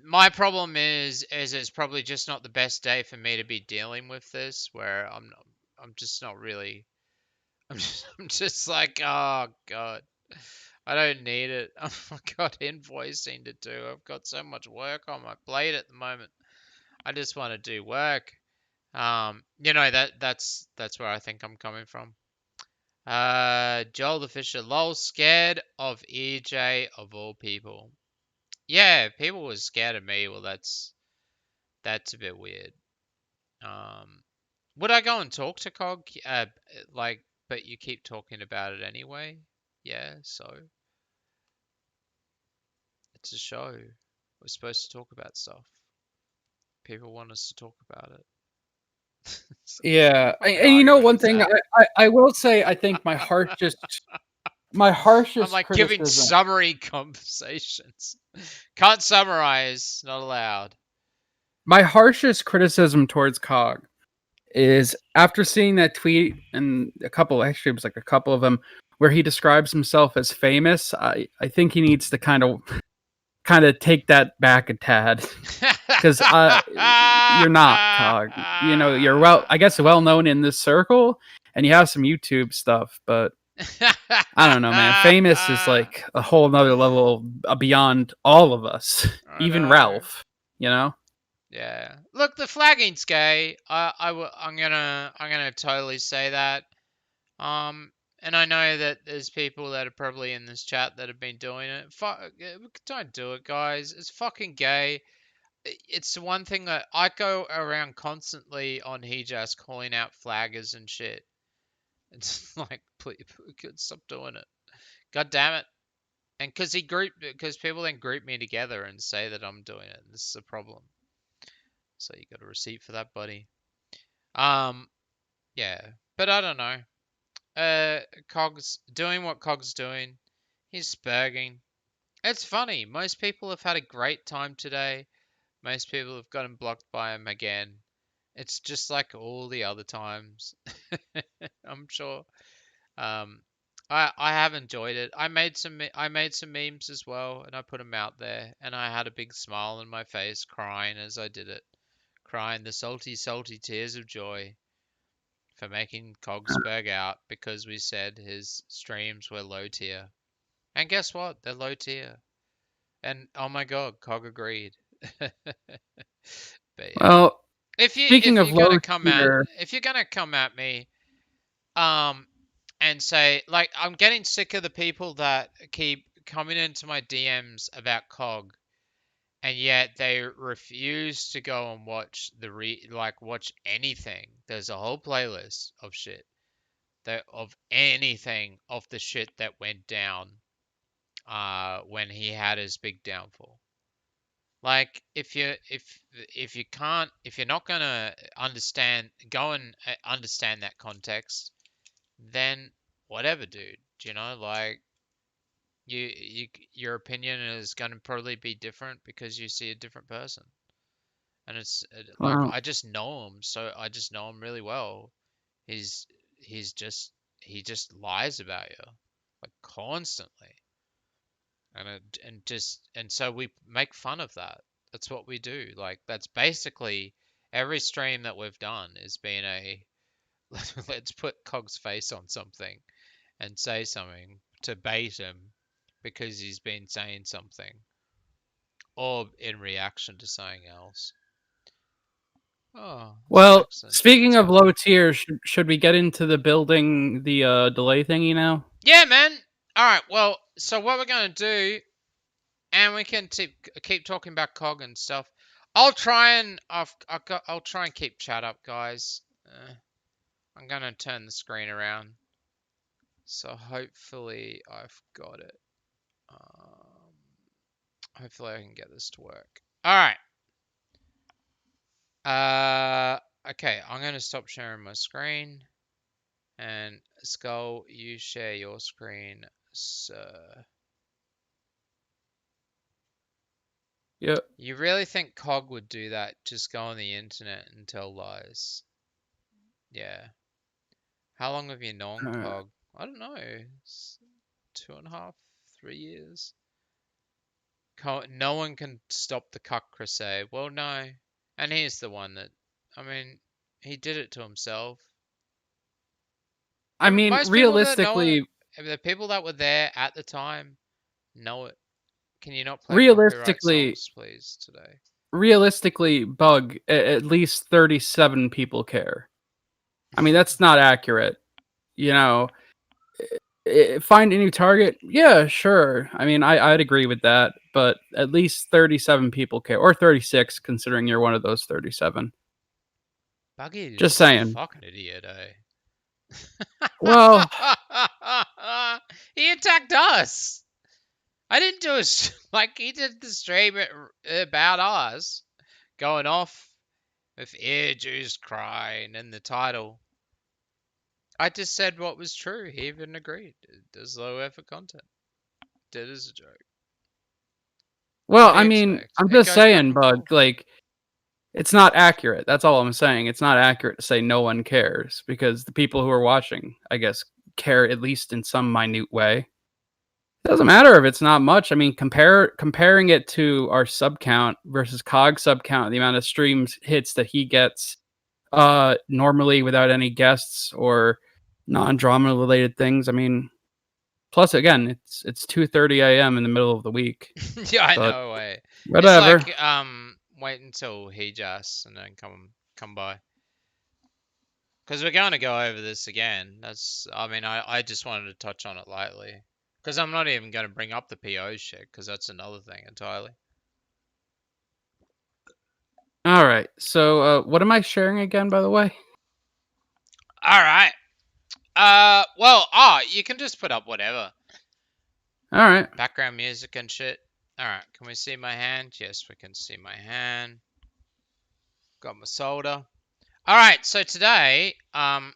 my problem is it's probably just not the best day for me to be dealing with this, where I'm just not really, I'm just like, oh god, I don't need it. I've got invoicing to do. I've got so much work on my plate at the moment. I just want to do work. That's where I think I'm coming from. Joel the Fisher, lol, scared of EJ of all people. Yeah, people were scared of me. Well, that's a bit weird. Would I go and talk to Cog? But you keep talking about it anyway. Yeah, so it's a show. We're supposed to talk about stuff. People want us to talk about it. Yeah, What and you know argument one is thing that? I will say, I think my harshest I'm like giving criticism. summary conversations. Can't summarize. Not allowed. My harshest criticism towards Cog is after seeing that tweet and actually it was like a couple of them where he describes himself as famous. I think he needs to kind of take that back a tad because you're not Cog. You know, you're I guess well known in this circle and you have some YouTube stuff, but I don't know, man. Famous is like a whole nother level beyond all of us, I even know. Ralph. You know. Yeah. Look, the flagging's gay. I'm gonna totally say that. And I know that there's people that are probably in this chat that have been doing it. Fuck, don't do it, guys. It's fucking gay. It's the one thing that I go around constantly on Hijas calling out flaggers and shit. It's like, please, stop doing it. God damn it. And because people then group me together and say that I'm doing it. This is a problem. So you got a receipt for that, buddy. Yeah, but I don't know. Cog's doing what Cog's doing. He's sperging. It's funny. Most people have had a great time today. Most people have gotten blocked by him again. It's just like all the other times. I'm sure. Um, I have enjoyed it. I made some memes as well, and I put them out there. And I had a big smile on my face, crying as I did it, crying the salty, salty tears of joy for making Cogsberg out because we said his streams were low tier. And guess what? They're low tier. And oh my god, Cog agreed. But yeah. Well, If speaking of you're low gonna come tier, at me, and say like I'm getting sick of the people that keep coming into my DMs about Cog, and yet they refuse to go and watch watch anything. There's a whole playlist of shit of anything of the shit that went down when he had his big downfall. Like if you can't if you're not gonna go and understand that context, then whatever, dude. You know, like your opinion is gonna probably be different because you see a different person, and it's like well, I just know him, so I just know him really well. He's he just lies about you. like constantly, and so we make fun of that. That's what we do. Like that's basically every stream that we've done has been a let's put Cog's face on something and say something to bait him because he's been saying something or in reaction to something else. Oh, this is Well, excellent. speaking Let's of go. low tier, should we get into the building the delay thingy now? Yeah, man. All right. Well, so what we're gonna do, and we can keep talking about Cog and stuff. I'll try and I'll try and keep chat up, guys. I'm gonna turn the screen around, so hopefully I've got it. Hopefully I can get this to work. All right. Okay, I'm gonna stop sharing my screen, and Skull, you share your screen, sir. Yep. You really think Cog would do that? Just go on the internet and tell lies? Yeah. How long have you known Cog? I don't know. 2.5, 3 years. No one can stop the cuck crusade. Well, no. And he's the one that, I mean, he did it to himself. I mean, Most people that know it, realistically, the people that were there at the time, know it. Can you not play copyright realistically, songs, please, today? realistically, Bug, at least 37 people care. I mean, that's not accurate. You know, find a new target. Yeah, sure. I mean, I'd agree with that, but at least 37 people care, or 36, considering you're one of those 37. Buggy Just is a saying. fucking idiot, eh? Well, He attacked us. I didn't do it. Like, he did the stream about us. Going off with ear juice crying in the title. I just said what was true. He even agreed. There's low effort content. Did as a joke. well, What do I you mean, expect? I'm It just goes back saying, and Bug, forth. like, it's not accurate. That's all I'm saying. It's not accurate to say no one cares, because the people who are watching, I guess, care at least in some minute way. It doesn't matter if it's not much. I mean, comparing it to our sub count versus Cog sub count, the amount of streams hits that he gets normally without any guests or non-drama related things. I mean, plus again, it's 2:30 a.m. in the middle of the week. Yeah, I But know. It's whatever. like wait until he just and then come by. Because we're going to go over this again. I mean, I just wanted to touch on it lightly. Because I'm not even going to bring up the PO shit, because that's another thing entirely. All right. So, what am I sharing again, by the way? All right. You can just put up whatever. All right. Background music and shit. All right. Can we see my hand? Yes, we can see my hand. Got my soda. All right. So today, and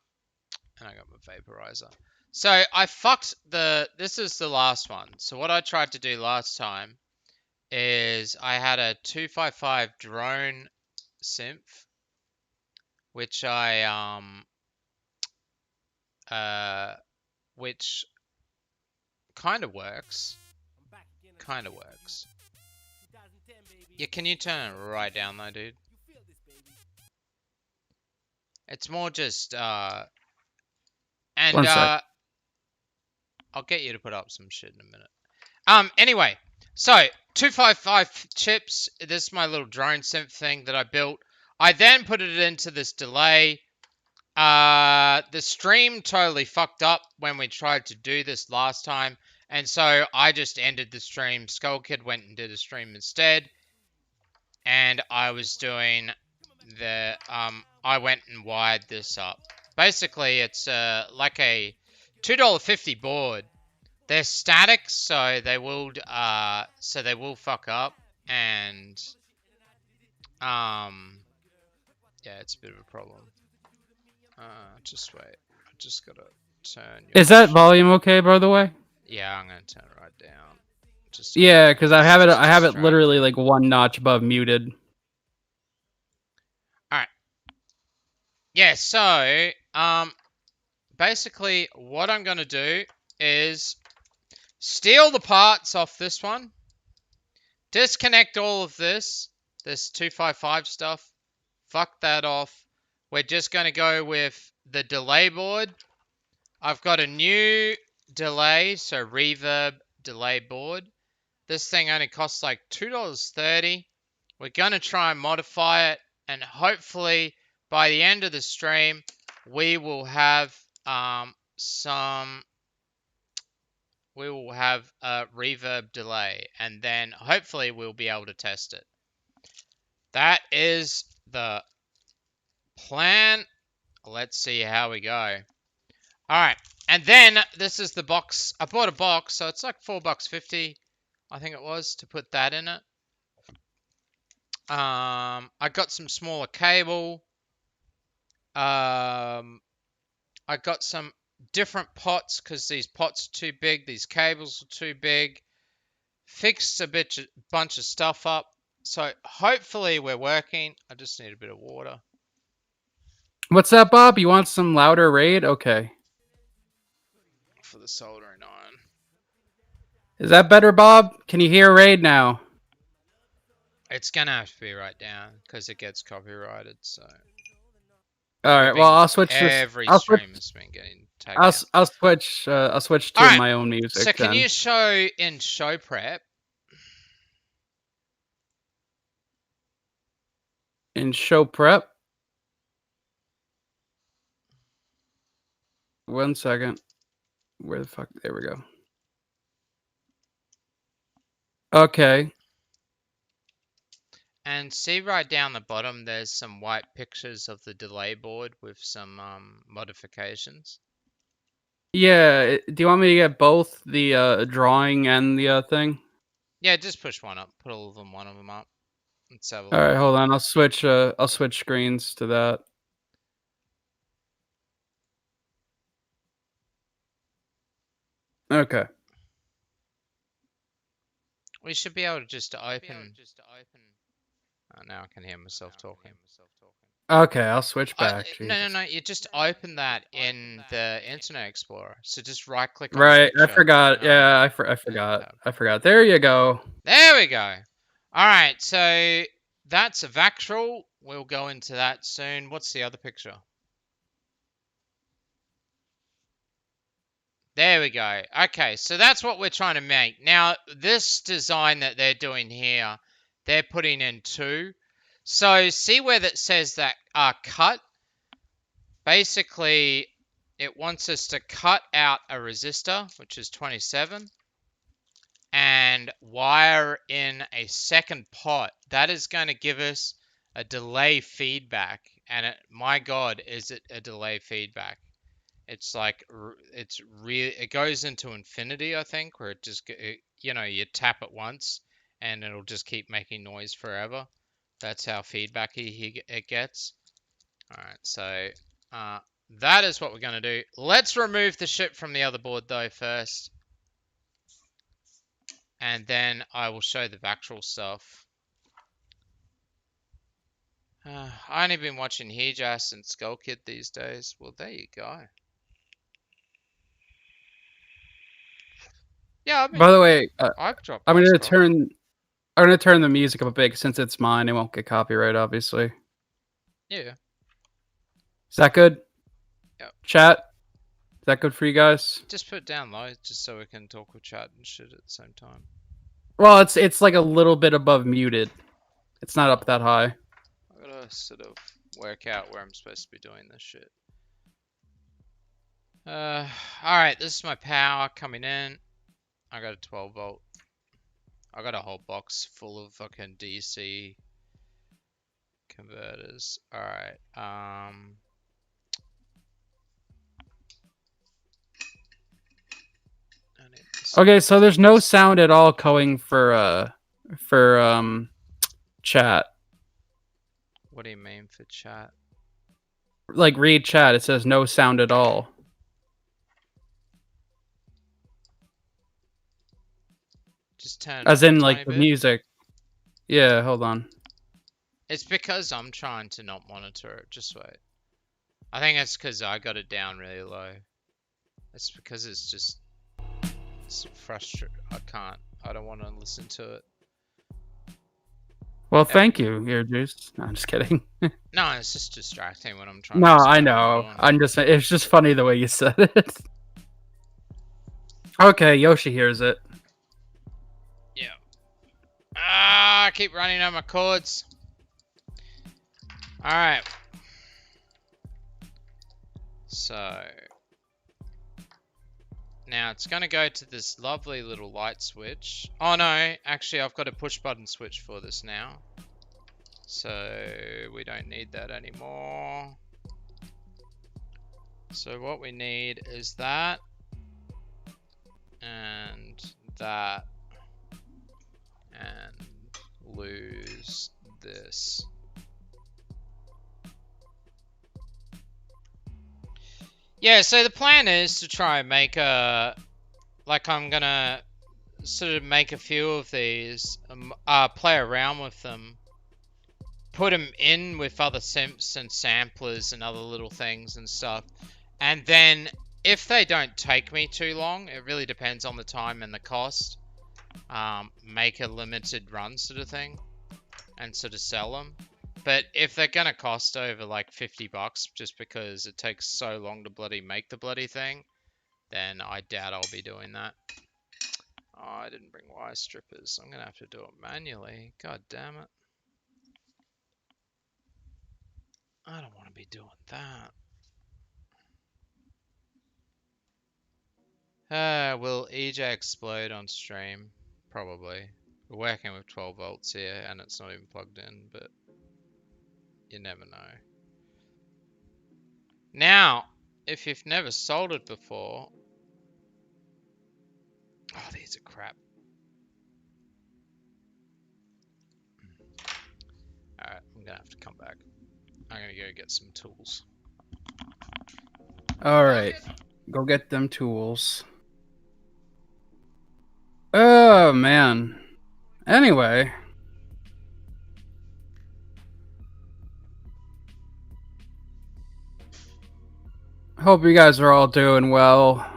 I got my vaporizer. So I fucked this is the last one. So what I tried to do last time is I had a 255 drone synth, which which kind of works. Kind of works. Yeah, can you turn it right down though, dude? It's more just One sec. I'll get you to put up some shit in a minute. Anyway, so 255 chips. This is my little drone synth thing that I built. I then put it into this delay. The stream totally fucked up when we tried to do this last time, and so I just ended the stream. Skull Kid went and did a stream instead, and I was doing the I went and wired this up. Basically, it's like a $2.50 board. They're static, so they will fuck up, and yeah, it's a bit of a problem. Just wait. I just gotta turn your Is that volume okay, by the way? Yeah, I'm gonna turn it right down. Just Yeah, because I have it literally distracting. like one notch above muted. Alright. Yeah, so basically what I'm gonna do is steal the parts off this one. Disconnect all of this 255 stuff. Fuck that off. We're just going to go with the delay board. I've got a new delay, so reverb delay board. This thing only costs like $2.30. We're going to try and modify it, and hopefully by the end of the stream, we will have a reverb delay, and then hopefully we'll be able to test it. That is the plan. Let's see how we go. Alright, and then this is the box. I bought a box, so it's like $4.50, I think it was, to put that in it. I got some smaller cable. I got some different pots because these pots are too big. These cables are too big. Fixed a bunch of stuff up. So hopefully we're working. I just need a bit of water. What's that, Bob? You want some louder raid? Okay. For the soldering iron. Is that better, Bob? Can you hear raid now? It's gonna have to be right down because it gets copyrighted. So. All right. Well, I'll switch. Every I'll stream switch. has been getting tagged out. I'll switch. I'll switch to Alright, my own music. So can then. you show in show prep? In show prep? One second. Where the fuck? There we go. Okay. And see right down the bottom, there's some white pictures of the delay board with some modifications. Yeah. Do you want me to get both the drawing and the thing? Yeah, just push one up. Put all of them, one of them up. Let's have a look. All right. Hold on. I'll switch. I'll switch screens to that. Okay. We should be able to just open. Oh, now I can hear myself talking. Okay. I'll switch back. No. You just open that in the Internet Explorer. So just right click on Right. the I picture. forgot. Yeah. I forgot. I forgot. There you go. There we go. All right. So that's a Vactral. We'll go into that soon. What's the other picture? There we go. Okay, so that's what we're trying to make. Now, this design that they're doing here, they're putting in 2. So, see where that says that cut? Basically, it wants us to cut out a resistor, which is 27, and wire in a second pot. That is going to give us a delay feedback. And my God, is it a delay feedback? It's like, it goes into infinity, I think, where it just, you tap it once and it'll just keep making noise forever. That's how feedbacky it gets. All right, so that is what we're going to do. Let's remove the shit from the other board though first. And then I will show the Vactral stuff. I only been watching Hejas and Skull Kid these days. Well, there you go. Yeah, By the way, I've dropped. I'm gonna turn the music up a bit since it's mine. It won't get copyright, obviously. Yeah. Is that good? Yep. Chat? Is that good for you guys? Just put it down low, just so we can talk with chat and shit at the same time. Well, it's like a little bit above muted. It's not up that high. I gotta sort of work out where I'm supposed to be doing this shit. Alright, this is my power coming in. I got a 12 volt. I got a whole box full of fucking DC converters. Alright, Okay, so there's no sound at all going for chat. What do you mean for chat? Like read chat, it says no sound at all. Just turn as in like the bit. music. Yeah, hold on. It's because I'm trying to not monitor it. Just wait. I think it's because I got it down really low. It's because it's just... It's frustrating. I can't. I don't want to listen to it. Well, thank you, Ear Juice. No, I'm just kidding. No, it's just distracting when I'm trying No, to I explain what I'm know. doing. I'm just. It's just funny the way you said it. Okay, Yoshi hears it. Yeah. Ah, I keep running out of my cords. Alright. So. Now it's going to go to this lovely little light switch. Oh no, actually I've got a push button switch for this now. So we don't need that anymore. So what we need is that. And that. And lose this. Yeah, so the plan is to try and make a, like I'm gonna sort of make a few of these, play around with them, put them in with other simps and samplers and other little things and stuff, and then if they don't take me too long, it really depends on the time and the cost, make a limited run sort of thing and sort of sell them. But if they're gonna cost over like $50 just because it takes so long to bloody make the bloody thing, then I doubt I'll be doing that. Oh, I didn't bring wire strippers. I'm gonna have to do it manually. God damn it. I don't want to be doing that. Will EJ explode on stream? Probably. We're working with 12 volts here and it's not even plugged in, but you never know. Now, if you've never soldered before... Oh, these are crap. Alright, I'm gonna have to come back. I'm gonna go get some tools. All right, go get them tools. Oh man. Anyway. Hope you guys are all doing well.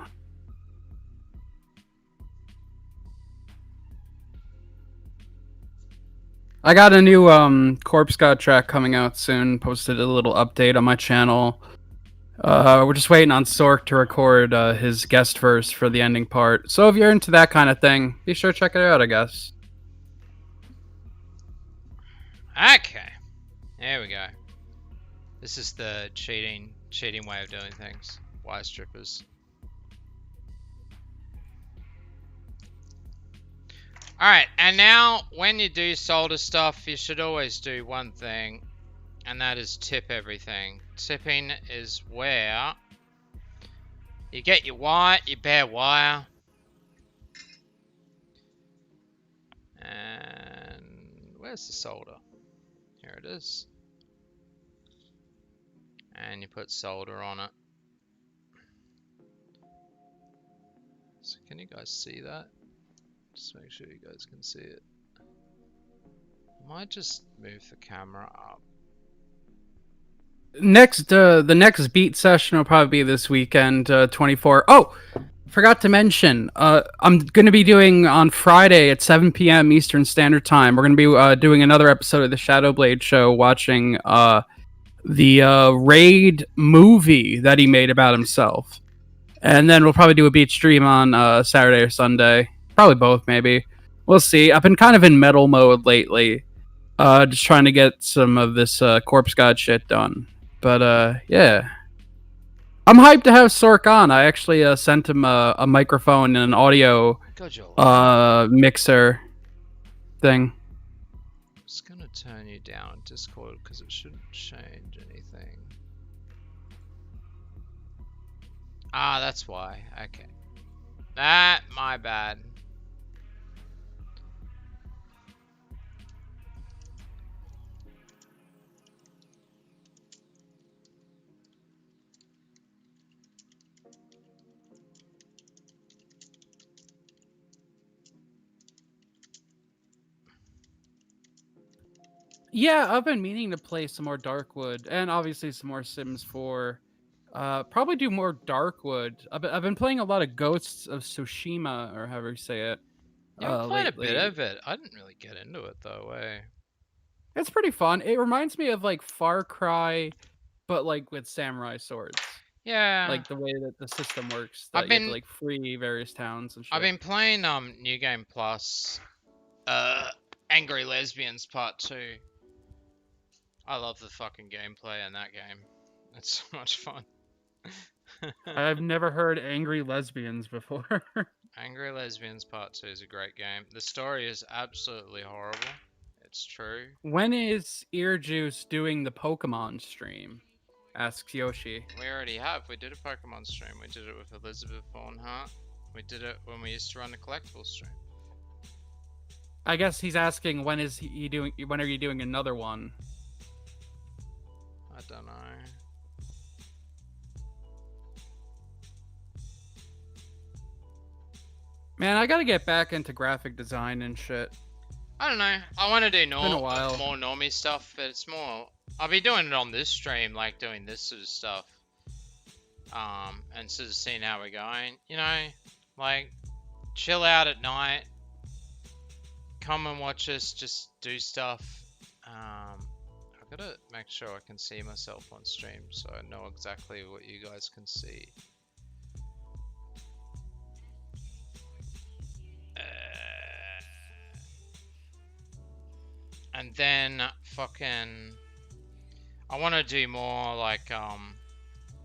I got a new Corpse God track coming out soon. Posted a little update on my channel. We're just waiting on Sork to record his guest verse for the ending part. So if you're into that kind of thing, be sure to check it out, I guess. Okay. There we go. This is the cheating way of doing things. Wire strippers. Alright, and now when you do solder stuff, you should always do one thing, and that is tip everything. Tipping is where you get your wire, your bare wire, and where's the solder? Here it is. And you put solder on it. So can you guys see that? Just make sure you guys can see it. I might just move the camera up. The next beat session will probably be this weekend, 24. Oh, forgot to mention, I'm going to be doing on Friday at 7 p.m. Eastern Standard Time. We're going to be doing another episode of the Shadowblade Show, watching the Raid movie that he made about himself. And then we'll probably do a beat stream on Saturday or Sunday. Probably both, maybe. We'll see. I've been kind of in metal mode lately. Just trying to get some of this Corpse God shit done. But yeah. I'm hyped to have Sork on. I actually sent him a microphone and an audio mixer thing. I'm just gonna turn you down on Discord because it shouldn't change anything. Ah, that's why. Okay. My bad. Yeah, I've been meaning to play some more Darkwood and obviously some more Sims 4. Probably do more Darkwood. I've been playing a lot of Ghosts of Tsushima, or however you say it, Yeah, I played a bit lately. of it. I didn't really get into it though. It's pretty fun. It reminds me of like Far Cry, but like with samurai swords. Yeah, Like the way that the system works, I've that you have to been like free various towns and I've shit. been playing New Game Plus, Angry Lesbians Part 2. I love the fucking gameplay in that game. It's so much fun. I've never heard Angry Lesbians before. Angry Lesbians Part 2 is a great game. The story is absolutely horrible. It's true. When is Earjuice doing the Pokemon stream? Asks Yoshi. We already have. We did a Pokemon stream. We did it with Elizabeth Thornhart. We did it when we used to run the collectibles stream. I guess he's asking when is he doing? When are you doing another one? I don't know. Man, I gotta get back into graphic design and shit. I don't know. I want to do been a while. more normie stuff, but it's more. I'll be doing it on this stream, like doing this sort of stuff. And sort of seeing how we're going. You know, like chill out at night. Come and watch us just do stuff. I've got to make sure I can see myself on stream so I know exactly what you guys can see. And then fucking I want to do more like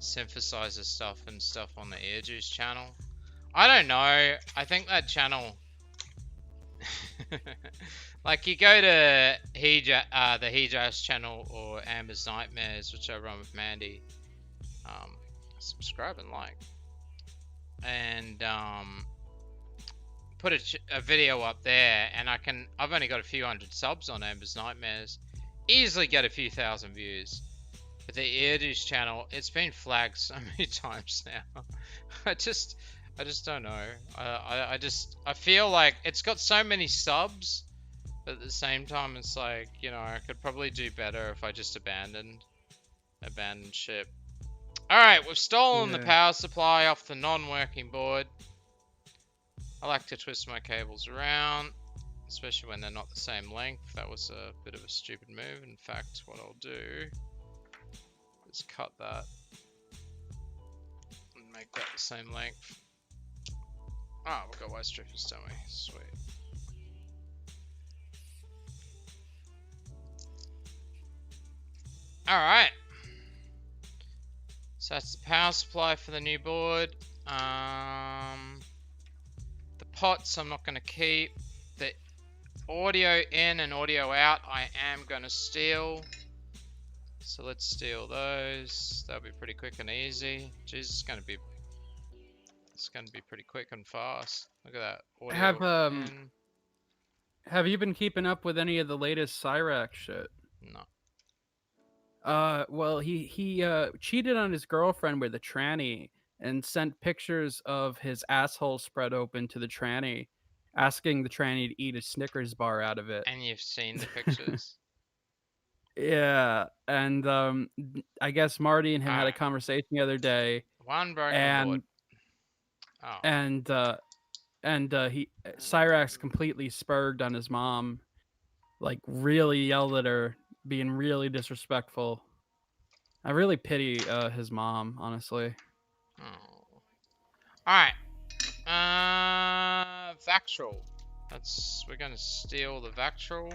synthesizer stuff and stuff on the Earjuice channel. I don't know. I think that channel like you go to the Hejas channel or Amber's Nightmares, which I run with Mandy. Subscribe and like. And put a video up there, and I've only got a few hundred subs on Amber's Nightmares, easily get a few thousand views. But the Earjuice channel, it's been flagged so many times now. I just don't know. I feel like it's got so many subs, but at the same time it's like, you know, I could probably do better if I just abandoned ship. Alright, we've stolen the power supply off the non-working board. I like to twist my cables around, especially when they're not the same length. That was a bit of a stupid move. In fact, what I'll do is cut that and make that the same length. Ah, we've got white strippers, don't we? Sweet. Alright. So that's the power supply for the new board. The pots I'm not going to keep. The audio in and audio out I am going to steal. So let's steal those. That'll be pretty quick and easy. Jeez, it's going to be pretty quick and fast. Look at that. Audio Have you been keeping up with any of the latest Cyrax shit? No. Well, he cheated on his girlfriend with a tranny and sent pictures of his asshole spread open to the tranny, asking the tranny to eat a Snickers bar out of it. And you've seen the pictures? Yeah, and I guess Marty and him had a conversation the other day. One broken board. Oh. And Cyrax completely spurged on his mom, like really yelled at her, being really disrespectful. I really pity his mom, honestly. Oh. Alright. Vactrol. We're gonna steal the Vactrol.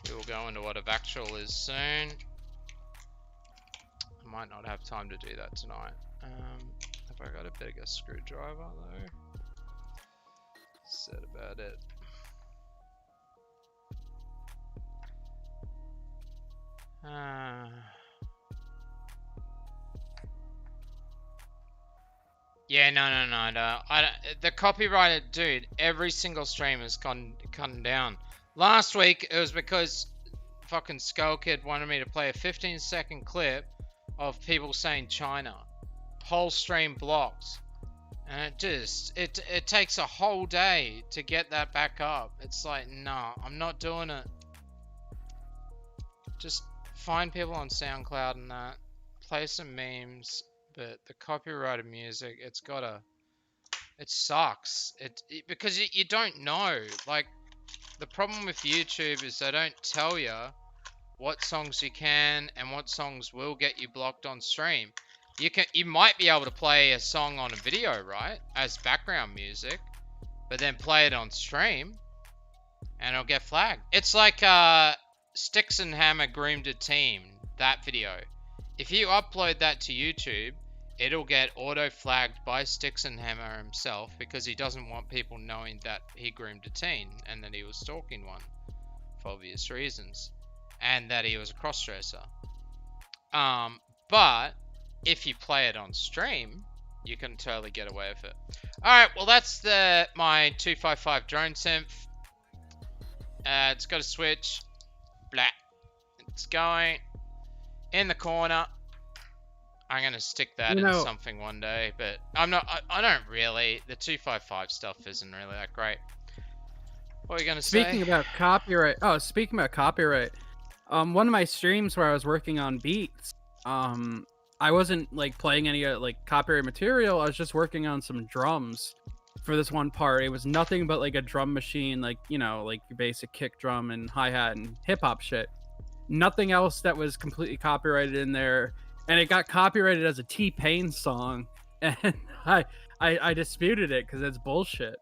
We will go into what a Vactrol is soon. I might not have time to do that tonight. Have I got a bigger screwdriver though? Said about it. Yeah, no. The copyrighted dude, every single stream has come down. Last week, it was because fucking Skull Kid wanted me to play a 15-second clip of people saying China. Whole stream blocked. And it takes a whole day to get that back up. It's like, nah, I'm not doing it. Just find people on SoundCloud and that. play some memes, but the copyrighted music, it sucks. Because you don't know. Like, the problem with YouTube is they don't tell you what songs you can and what songs will get you blocked on stream. You might be able to play a song on a video, right, as background music, but then play it on stream and it'll get flagged. It's like Sticks and Hammer Groomed a Team, that video. If you upload that to YouTube, it'll get auto flagged by Sticks and Hammer himself because he doesn't want people knowing that he groomed a teen and that he was stalking one for obvious reasons, and that he was a crossdresser. But if you play it on stream, you can totally get away with it. Alright, well that's my 255 drone synth. It's got a switch. Blah. It's going in the corner. I'm gonna stick that in something one day, but I'm not. I don't really. The 255 stuff isn't really that great. What are you gonna say? Speaking about copyright. Oh, speaking about copyright. One of my streams where I was working on beats. I wasn't like playing any like copyright material. I was just working on some drums for this one part. It was nothing but like a drum machine, like, you know, like your basic kick drum and hi-hat and hip-hop shit. Nothing else that was completely copyrighted in there. And it got copyrighted as a T-Pain song. And I disputed it because it's bullshit.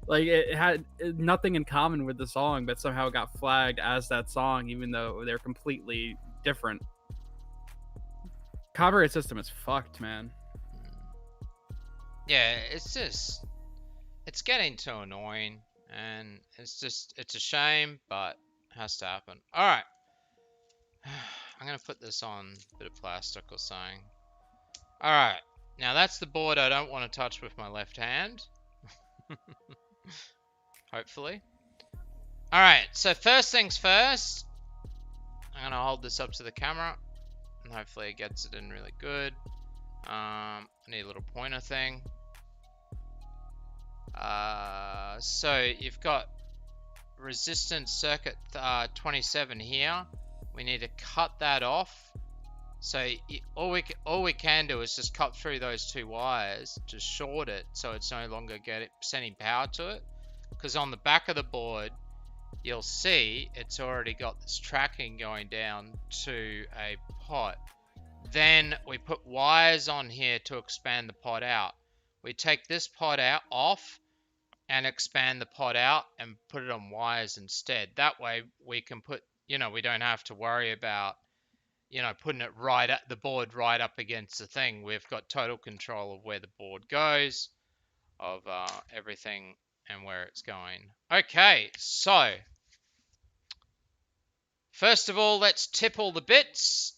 Like, it had nothing in common with the song, but somehow it got flagged as that song, even though they're completely different. Copyright system is fucked, man. Yeah, it's getting too annoying, and it's a shame, but it has to happen. All right, I'm gonna put this on a bit of plastic or something. All right, now that's the board I don't want to touch with my left hand. Hopefully. All right, so first things first, I'm gonna hold this up to the camera, and hopefully it gets it in really good. I need a little pointer thing. So you've got resistance circuit 27 here. We need to cut that off. So all we can do is just cut through those two wires to short it, so it's no longer sending power to it. Because on the back of the board, you'll see it's already got this tracking going down to a pot. Then we put wires on here to expand the pot out. We take this pot off and expand the pot out and put it on wires instead. That way we can put, we don't have to worry about, putting it the board right up against the thing. We've got total control of where the board goes, of everything and where it's going. Okay, so first of all, let's tip all the bits.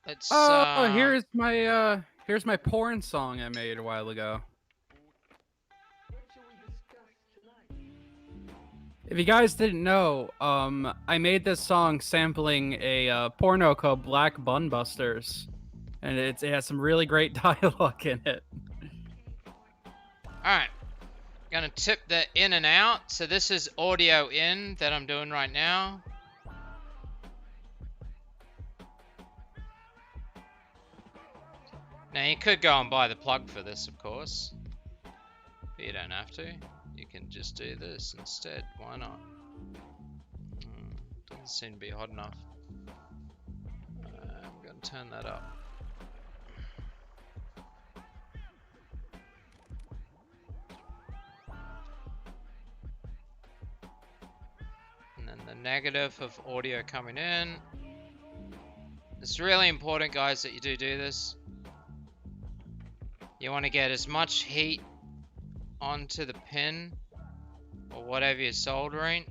Let's here's my porn song I made a while ago. If you guys didn't know, I made this song sampling a porno called Black Bun Busters, and it has some really great dialogue in it. Alright, gonna tip the in and out. So this is audio in that I'm doing right now. Now you could go and buy the plug for this, of course, but you don't have to. You can just do this instead. Why not? Doesn't seem to be hot enough. I'm gonna turn that up. And then the negative of audio coming in. It's really important, guys, that you do this. You want to get as much heat onto the pin or whatever you're soldering,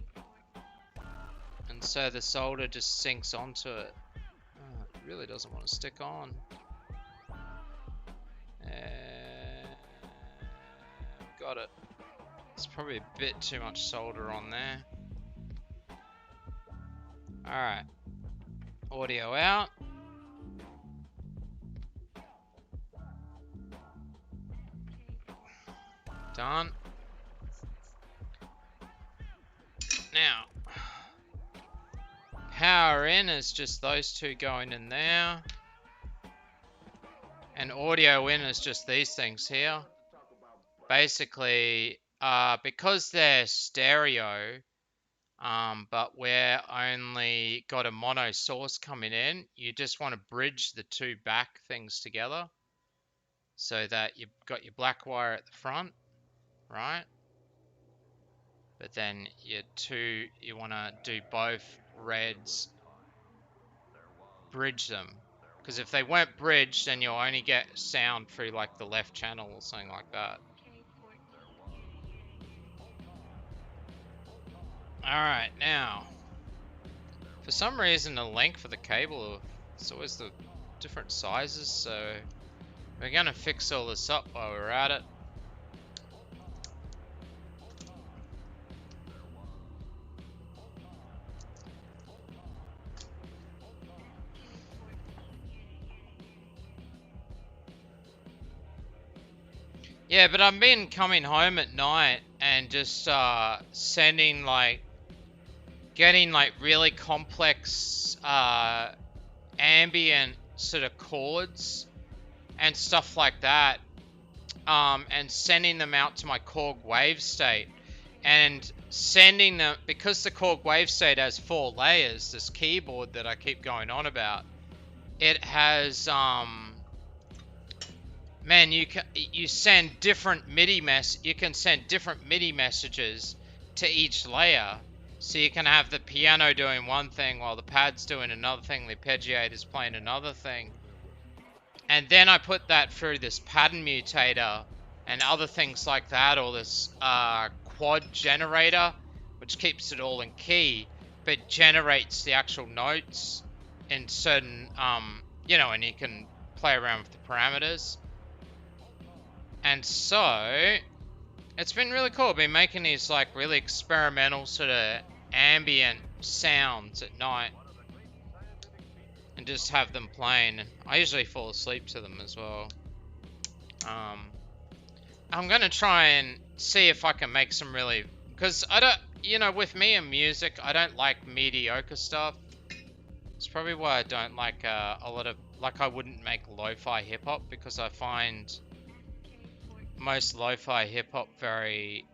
and so the solder just sinks onto it. Oh, it really doesn't want to stick on. Got it. It's probably a bit too much solder on there. Alright, audio out. Done. Now, Power in is just those two going in there. And audio in is just these things here. Basically, because they're stereo, but we're only got a mono source coming in, you just want to bridge the two back things together so that you've got your black wire at the front, right? But then you want to do both reds, bridge them. Because if they weren't bridged, then you'll only get sound through like the left channel or something like that. Alright, now, for some reason the length of the cable is always the different sizes, so we're going to fix all this up while we're at it. Yeah, but I've been coming home at night and just sending like, getting like really complex ambient sort of chords and stuff like that, and sending them out to my Korg wave state, and sending them, because the Korg wave state has 4 layers, this keyboard that I keep going on about, it has man, you send different MIDI you can send different MIDI messages to each layer. So you can have the piano doing one thing while the pad's doing another thing, the arpeggiator's playing another thing. And then I put that through this pattern mutator and other things like that, or this quad generator, which keeps it all in key, but generates the actual notes in certain, you know, and you can play around with the parameters. And so, it's been really cool. I've been making these like really experimental sort of ambient sounds at night and just have them playing. I usually fall asleep to them as well. I'm gonna try and see if I can make some really, because I don't, you know, with me and music, I don't like mediocre stuff. It's probably why I don't like a lot of, like, I wouldn't make lo-fi hip-hop, because I find most lo-fi hip-hop very,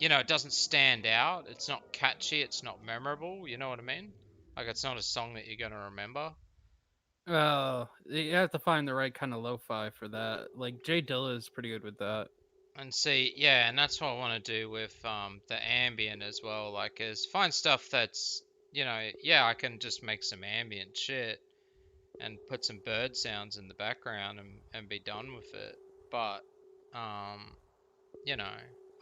you know, it doesn't stand out. It's not catchy. It's not memorable. You know what I mean? Like, it's not a song that you're gonna remember. Oh, you have to find the right kind of lo-fi for that. Like Jay Dilla is pretty good with that. And see, yeah, and that's what I want to do with the ambient as well. Like, is find stuff that's, you know, yeah, I can just make some ambient shit and put some bird sounds in the background and be done with it. But, you know,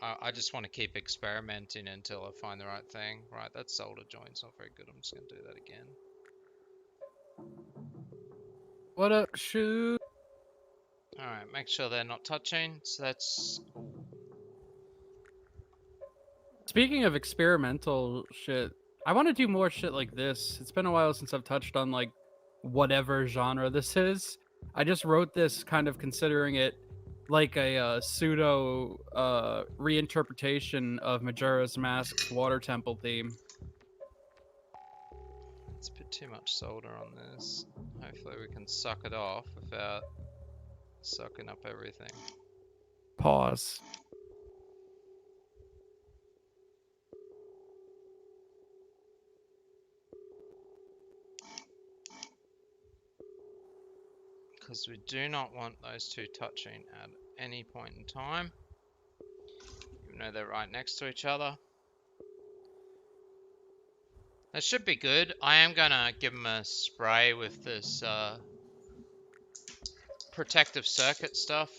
I just want to keep experimenting until I find the right thing. Right, that solder joint's not very good. I'm just going to do that again. What up, shoot? Alright, make sure they're not touching. So that's... Speaking of experimental shit, I want to do more shit like this. It's been a while since I've touched on like whatever genre this is. I just wrote this kind of considering it like a pseudo reinterpretation of Majora's Mask's Water Temple theme. Let's put too much solder on this. Hopefully we can suck it off without sucking up everything. Pause. Because we do not want those two touching at any point in time. Even though they're right next to each other. That should be good. I am gonna give them a spray with this protective circuit stuff.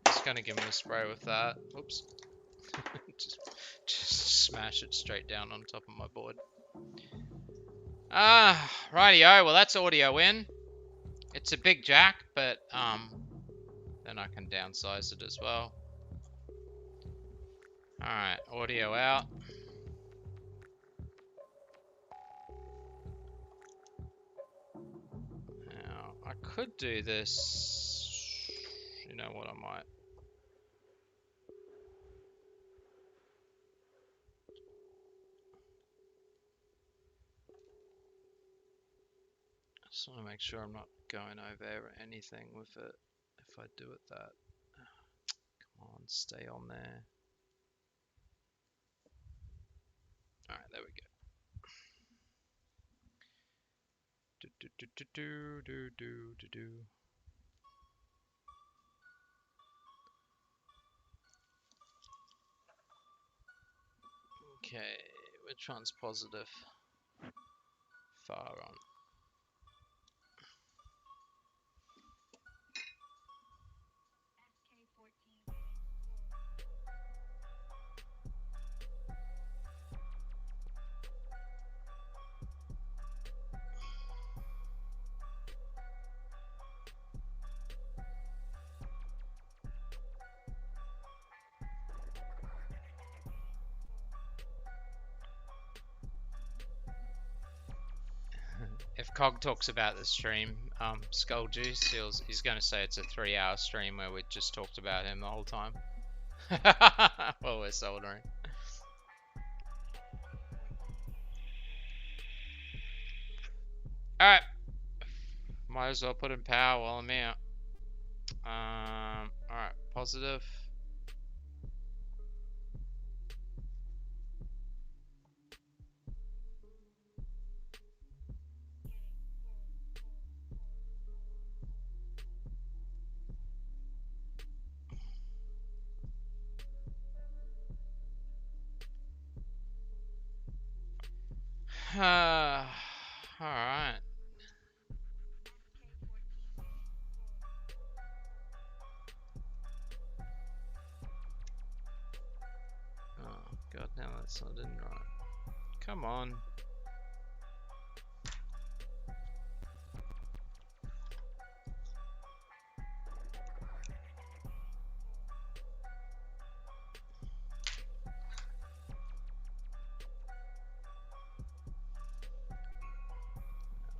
Just gonna give them a spray with that. Oops. just smash it straight down on top of my board. Rightio. Well, that's audio in. It's a big jack, but then I can downsize it as well. Alright, audio out. Now, I could do this. You know what, I might. Just want to make sure I'm not going over anything with it if I do it that. Come on, stay on there. Alright, there we go. Do. Okay, which one's positive? Far on. If Cog talks about the stream, SkullJuice, he's going to say it's a 3-hour stream where we just talked about him the whole time. While we're soldering. Alright. Might as well put in power while I'm out. Alright, positive. Alright. Oh god, now that's not in right. Come on.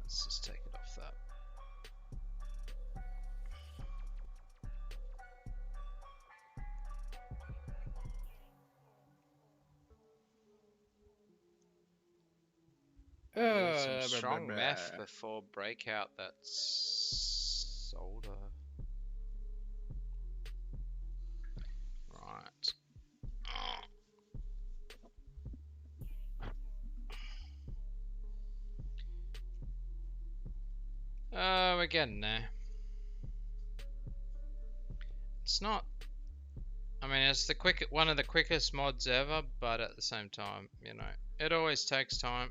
Let's just take it off that. Some strong meth before breakout. That's solder. Right. We're getting there. It's not. I mean, it's one of the quickest mods ever, but at the same time, you know, it always takes time.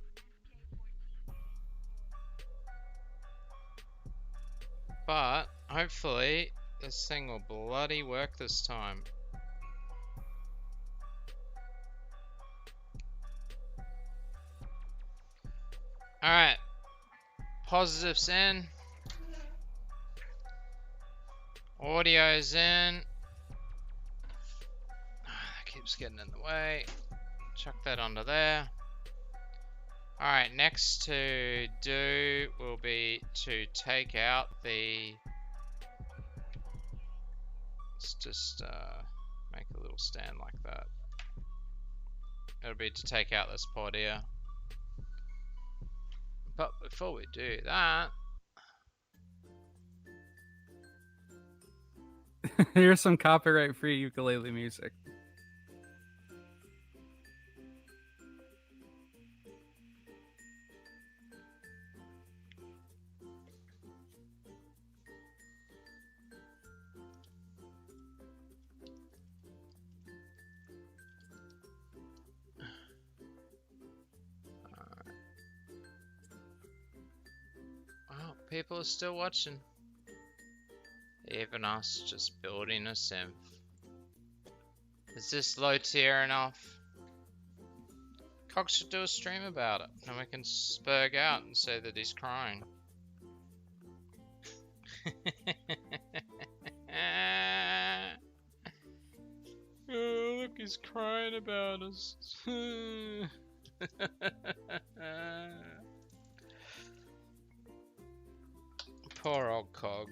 But hopefully, this thing will bloody work this time. Alright. Positives in. Audio's in. That keeps getting in the way. Chuck that onto there. Alright, next to do will be to take out the... Let's just make a little stand like that. It'll be to take out this pod here. But before we do that... Here's some copyright-free ukulele music. Well, people are still watching. Even us just building a synth. Is this low tier enough? Cox should do a stream about it, and we can spurg out and say that he's crying. Oh, look, he's crying about us. Poor old Cog.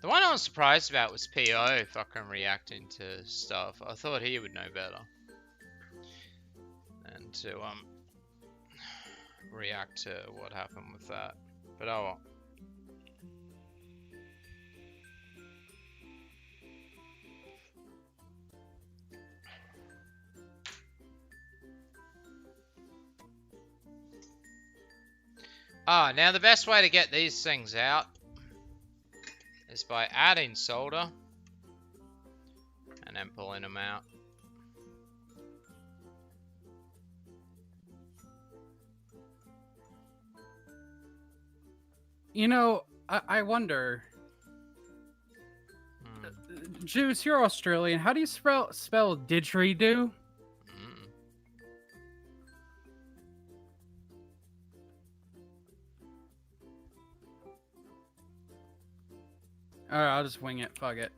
The one I was surprised about was PO fucking reacting to stuff. I thought he would know better. And to react to what happened with that. But oh well. Ah, now the best way to get these things out is by adding solder and then pulling them out. You know, I wonder, Juice, you're Australian. How do you spell didgeridoo? Alright, I'll just wing it. Fuck it.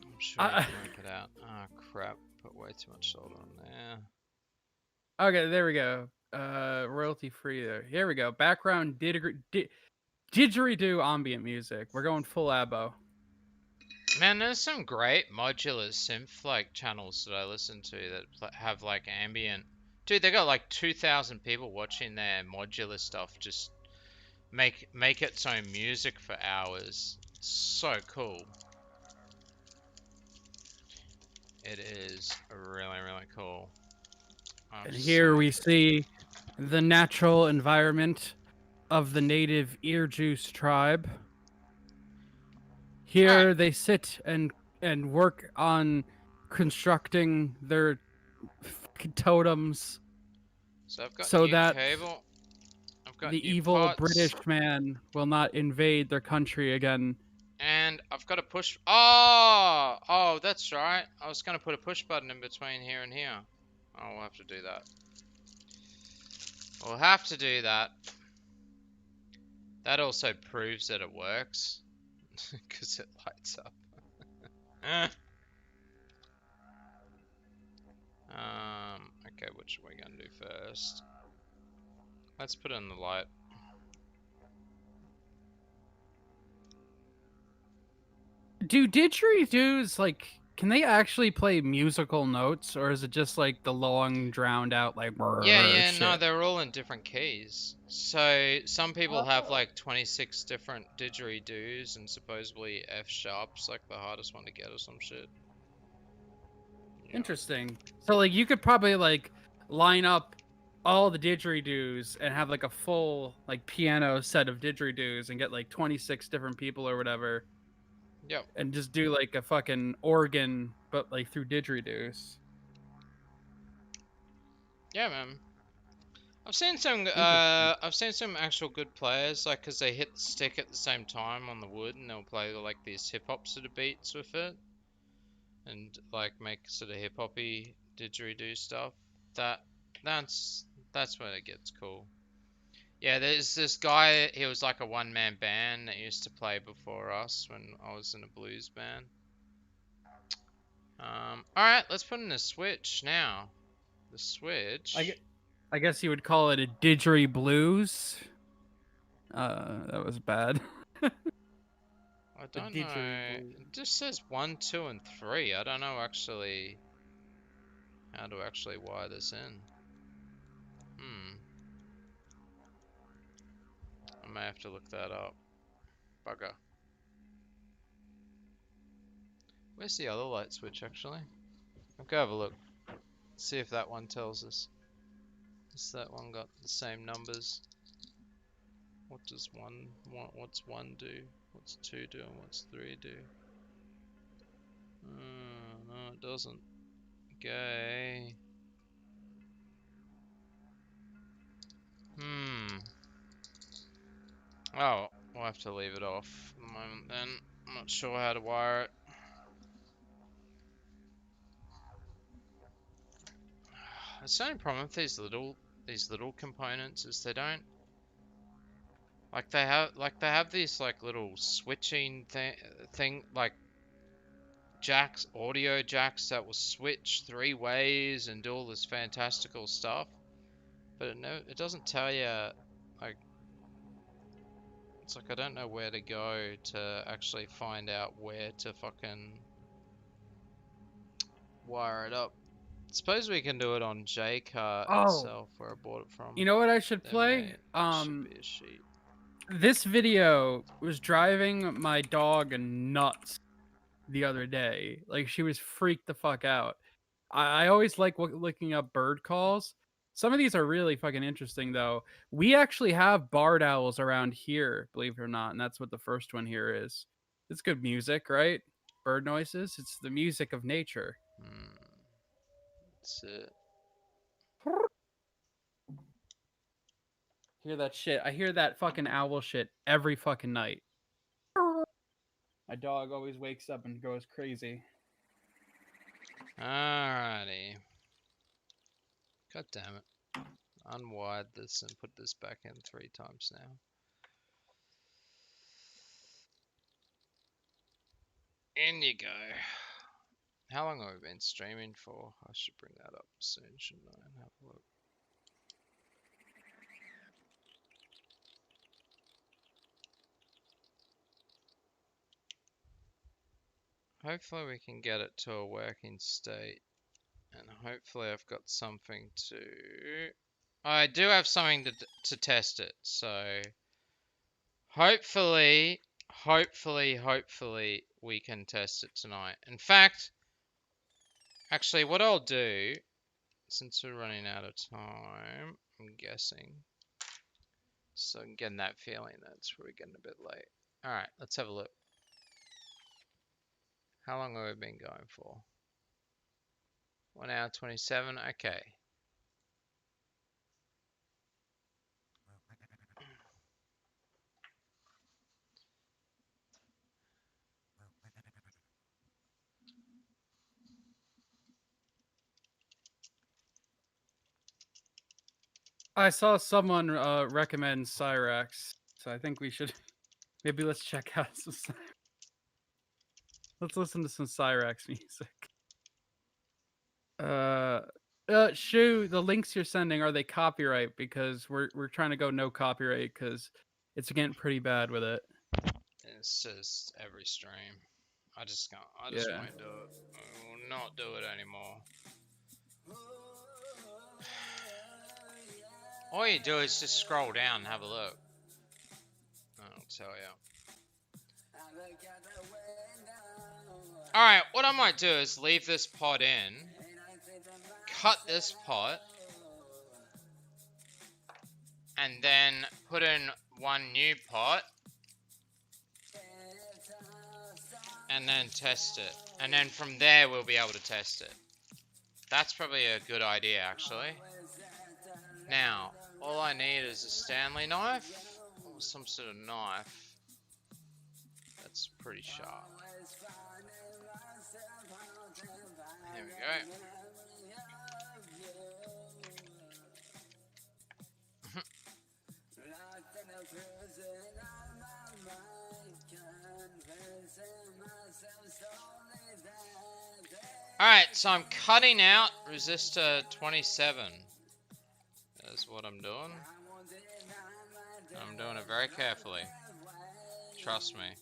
I'm sure you can work it out. Oh crap, put way too much solder on there. Okay, there we go. Royalty free there. Here we go. Background didgeridoo ambient music. We're going full abo. Man, there's some great modular synth like channels that I listen to that have like ambient. Dude, they got like 2,000 people watching their modular stuff. Just make its own music for hours. So cool. It is really, really cool. And here we see the natural environment of the native ear juice tribe. Here they sit and work on constructing their totems, So I've got so new that cable. I've got the new evil pots, British man will not invade their country again. and I've got a push. Oh, that's right. I was gonna put a push button in between here and here. Oh, we'll have to do that. We'll have to do that. That also proves that it works, because it lights up. Okay, which are we gonna do first? Let's put in the light. Do didgeridoos, like, can they actually play musical notes, or is it just like the long, drowned out, like, Yeah, shit? no, they're all in different keys. So some people have like 26 different didgeridoos, and supposedly F sharp's like the hardest one to get or some shit. Yeah. Interesting. So, like, you could probably, like, line up all the didgeridoos and have, like, a full, like, piano set of didgeridoos and get, like, 26 different people or whatever. Yep. And just do, like, a fucking organ, but, like, through didgeridoos. Yeah, man. I've seen some actual good players, like, cause they hit the stick at the same time on the wood, and they'll play like these hip hop sort of beats with it, and like make sort of hip hoppy didgeridoo stuff. That's when it gets cool. Yeah, there's this guy. He was like a one-man band that used to play before us when I was in a blues band. All right, let's put in a switch now. The switch. I guess you would call it a didgeridoo blues. That was bad. I don't know. It just says 1, 2, and 3. I don't know actually how to actually wire this in. I may have to look that up. Bugger. Where's the other light switch actually? I'll go have a look. See if that one tells us. Has that one got the same numbers? What does what's 1 do? What's 2 do? And what's 3 do? No, it doesn't. Okay. Oh, we'll have to leave it off for the moment then. I'm not sure how to wire it. It's the only problem with these little components is they don't they have these like little switching thing like jacks, audio jacks that will switch 3 ways and do all this fantastical stuff, but it doesn't tell you like. It's like I don't know where to go to actually find out where to fucking wire it up. Suppose we can do it on JCart Oh. itself, where I bought it from. You know what I should There play? should be a sheet. This video was driving my dog nuts the other day. Like, she was freaked the fuck out. I always like looking up bird calls. Some of these are really fucking interesting, though. We actually have barred owls around here, believe it or not, and that's what the first one here is. It's good music, right? Bird noises. It's the music of nature. That's it. Hear that shit? I hear that fucking owl shit every fucking night. My dog always wakes up and goes crazy. Alrighty. God damn it. Unwired this and put this back in 3 times now. In you go. How long have we been streaming for? I should bring that up soon, shouldn't I? And have a look. Hopefully we can get it to a working state. And hopefully I've got something to... I do have something to test it, so... Hopefully we can test it tonight. In fact, actually what I'll do, since we're running out of time, I'm guessing. So I'm getting that feeling that it's probably getting a bit late. Alright, let's have a look. How long have we been going for? 1 hour 27, okay. I saw someone recommend Cyrax, so I think we should maybe let's check out some. Let's listen to some Cyrax music. Shu, the links you're sending, are they copyright? Because we're trying to go no copyright because it's getting pretty bad with it. It's just every stream. I just can't. I just won't do it. I will not do it anymore. All you do is just scroll down and have a look. I'll tell you. Alright, what I might do is leave this pot in, cut this pot, and then put in one new pot, and then test it. And then from there we'll be able to test it. That's probably a good idea, actually. Now, all I need is a Stanley knife, or some sort of knife that's pretty sharp. Here we go. Alright, so I'm cutting out resistor 27. That's what I'm doing. I'm doing it very carefully. Trust me.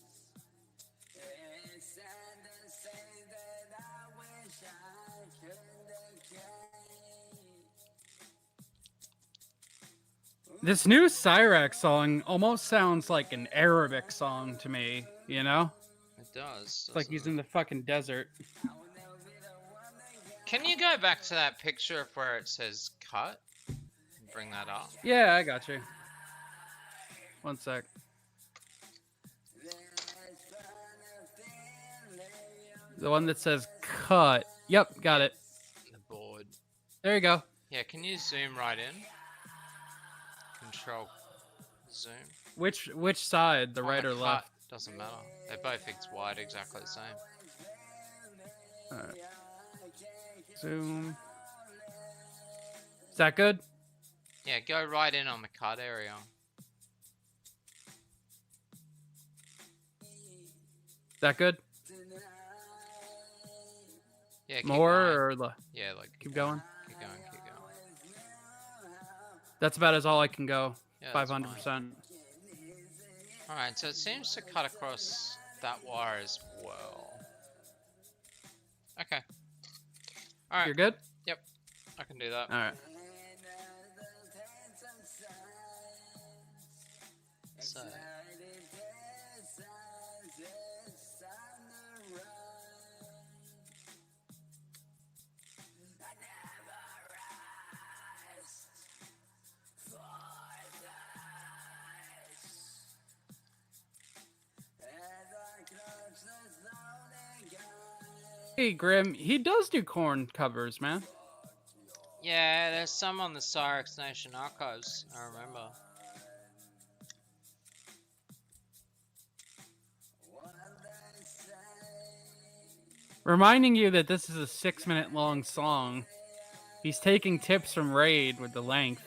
This new Cyrax song almost sounds like an Arabic song to me, you know? It does. It's like he's in the fucking desert. Can you go back to that picture of where it says cut? Bring that up. Yeah, I got you. One sec. The one that says cut. Yep, got it. The board. There you go. Yeah, can you zoom right in? Control zoom. Which side, the On right the or cut, left? doesn't matter. They both wide exactly the same. Alright. Zoom. Is that good? Yeah, go right in on the cut area. Is that good? Yeah, keep More going. or the? Yeah, like Keep going. Keep going. Keep going. That's about as all I can go. Yeah, that's 500%. Alright, so it seems to cut across that wire as well. Okay. Alright. You're good? Yep, I can do that. All right. So. Hey, Grim, he does do corn covers, man. Yeah, there's some on the Cyrex Nation archives, I remember. Reminding you that this is a 6-minute long song. He's taking tips from Raid with the length.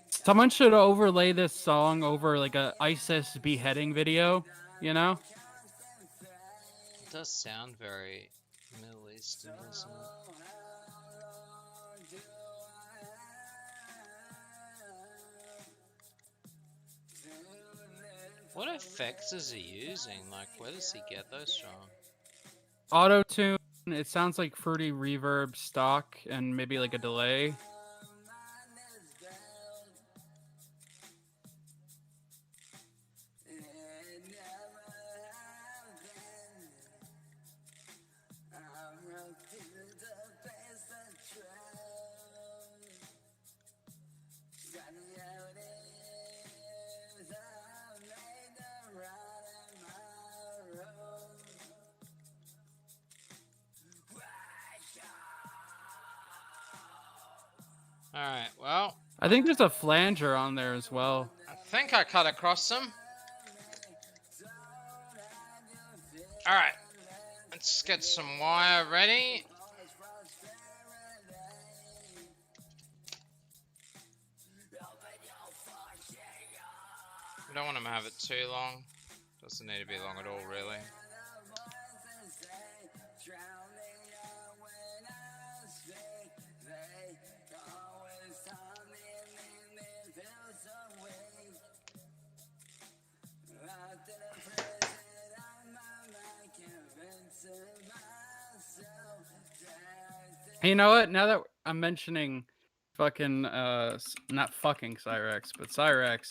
Someone should overlay this song over like a ISIS beheading video, you know? It does sound very Middle Eastern, doesn't it? What effects is he using? Like, where does he get those from? Auto-tune, it sounds like fruity reverb stock and maybe like a delay. Alright, well, I think there's a flanger on there as well. I think I cut across them. Alright, let's get some wire ready. We don't want to have it too long. Doesn't need to be long at all, really. Hey, you know what? Now that I'm mentioning fucking, not fucking Cyrex, but Cyrex,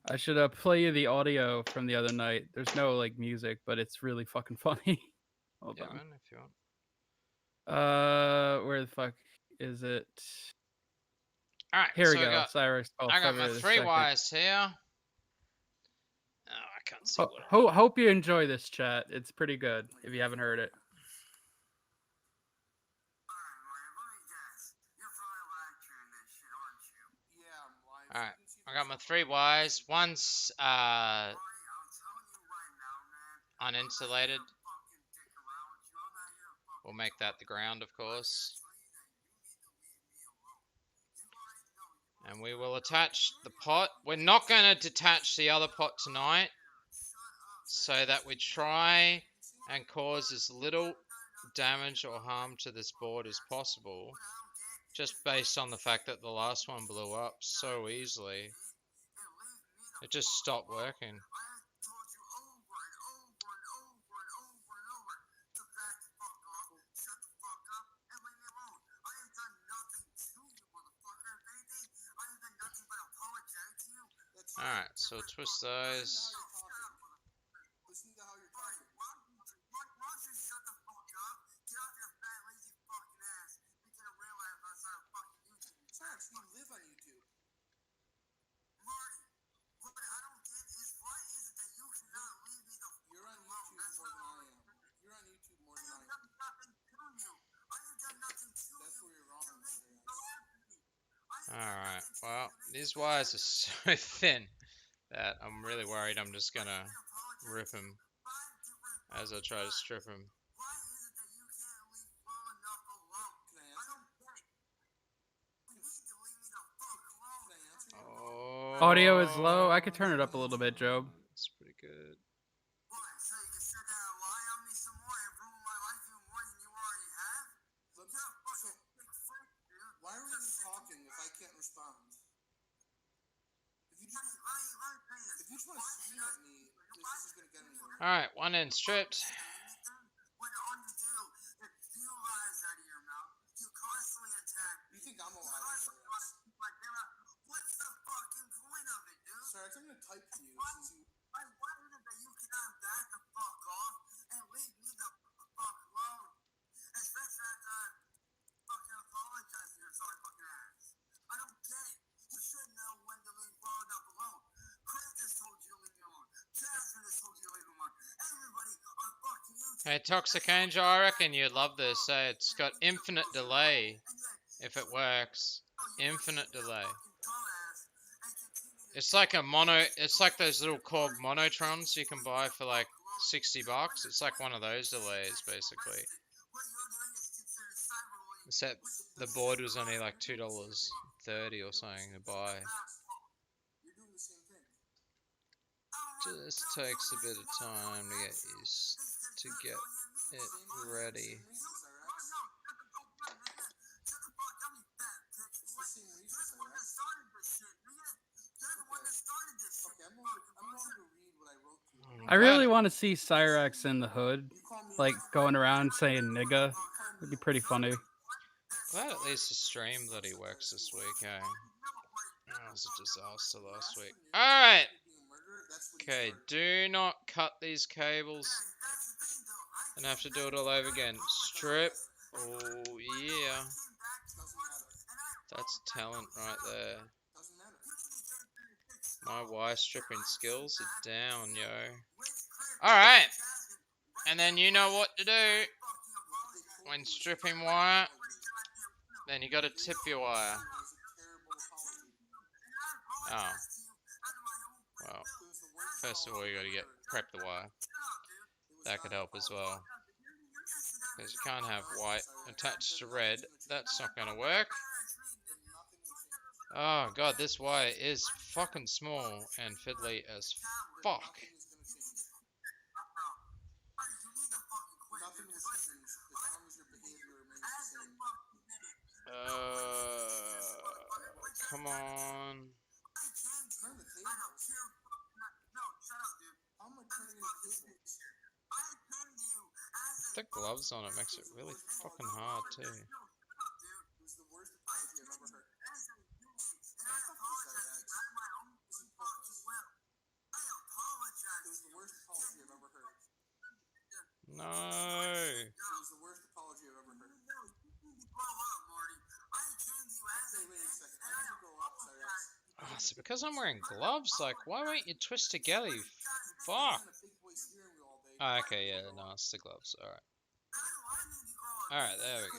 I should play you the audio from the other night. There's no like music, but it's really fucking funny. Hold Yeah, on. man, if you want. Where the fuck is it? Alright, Here we so go. Cyrex. I got my 3 wires here. Oh, I can't see what. Hope you enjoy this chat. It's pretty good if you haven't heard it. Alright, I got my 3 wires. One's uninsulated. We'll make that the ground, of course. And we will attach the pot. We're not going to detach the other pot tonight, so that we try and cause as little damage or harm to this board as possible, just based on the fact that the last one blew up so easily. It just stopped working. Alright, so twist those. Alright, well, these wires are so thin that I'm really worried I'm just gonna rip them as I try to strip them. Oh, Audio is low. I could turn it up a little bit, Job. It's pretty good. Alright, one end stripped. Hey, Toxic Angel, I reckon you'd love this. It's got infinite delay if it works. Infinite delay. It's like a it's like those little Korg monotrons you can buy for like 60 bucks. It's like one of those delays, basically. Except the board was only like $2.30 or something to buy. Just takes a bit of time to get used to get it ready. I really want to see Cyrax in the hood, like going around saying nigga. It'd be pretty funny. Glad at least the stream bloody works this week, eh? That was a disaster last week. Alright! Okay, do not cut these cables and have to do it all over again. Strip. Oh, yeah. That's talent right there. My wire stripping skills are down, yo. Alright. And then you know what to do when stripping wire. Then you gotta tip your wire. Oh. Well, first of all, you gotta prep the wire. That could help as well. Because you can't have white attached to red. That's not gonna work. Oh god, this wire is fucking small and fiddly as fuck. Come on. The gloves on it makes it really fucking hard too. No. Oh, so because I'm wearing gloves, like, why won't you twist together, you fuck? Oh, okay, yeah, no, it's the gloves, alright. Alright, there we go.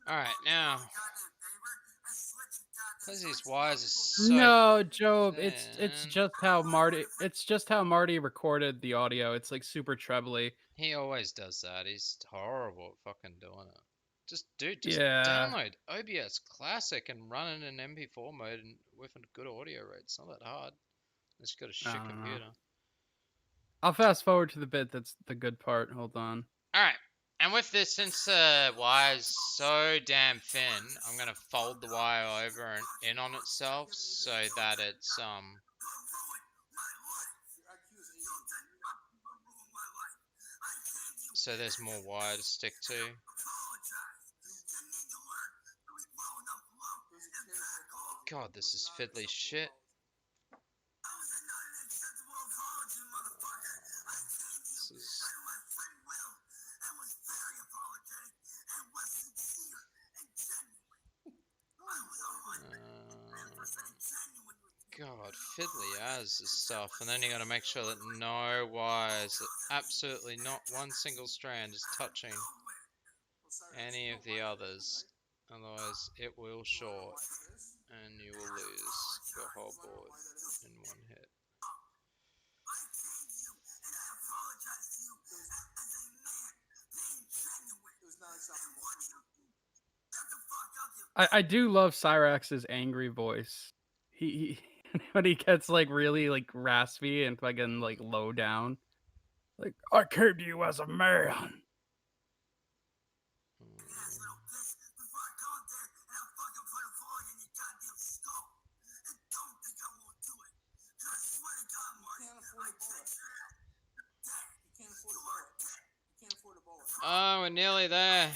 Alright, now, because these wires are so No, Job, thin. it's just how Marty recorded the audio. It's like super trebly. He always does that. He's horrible at fucking doing it. Just Yeah. download OBS Classic and run it in MP4 mode and with a good audio rate. It's not that hard. Unless you've got a shit computer. I'll fast forward to the bit that's the good part. Hold on. Alright. And with this, since the wire's so damn thin, I'm gonna fold the wire over and in on itself so that it's so there's more wire to stick to. God, this is fiddly shit. This is... God, fiddly as this stuff, and then you gotta make sure that no wires, absolutely not one single strand is touching any of the others, otherwise it will short, and you will lose your whole board in one hit. I do love Cyrax's angry voice. He when he gets like really like raspy and fucking like low down. Like, I came to you as a man. Oh, we're nearly there.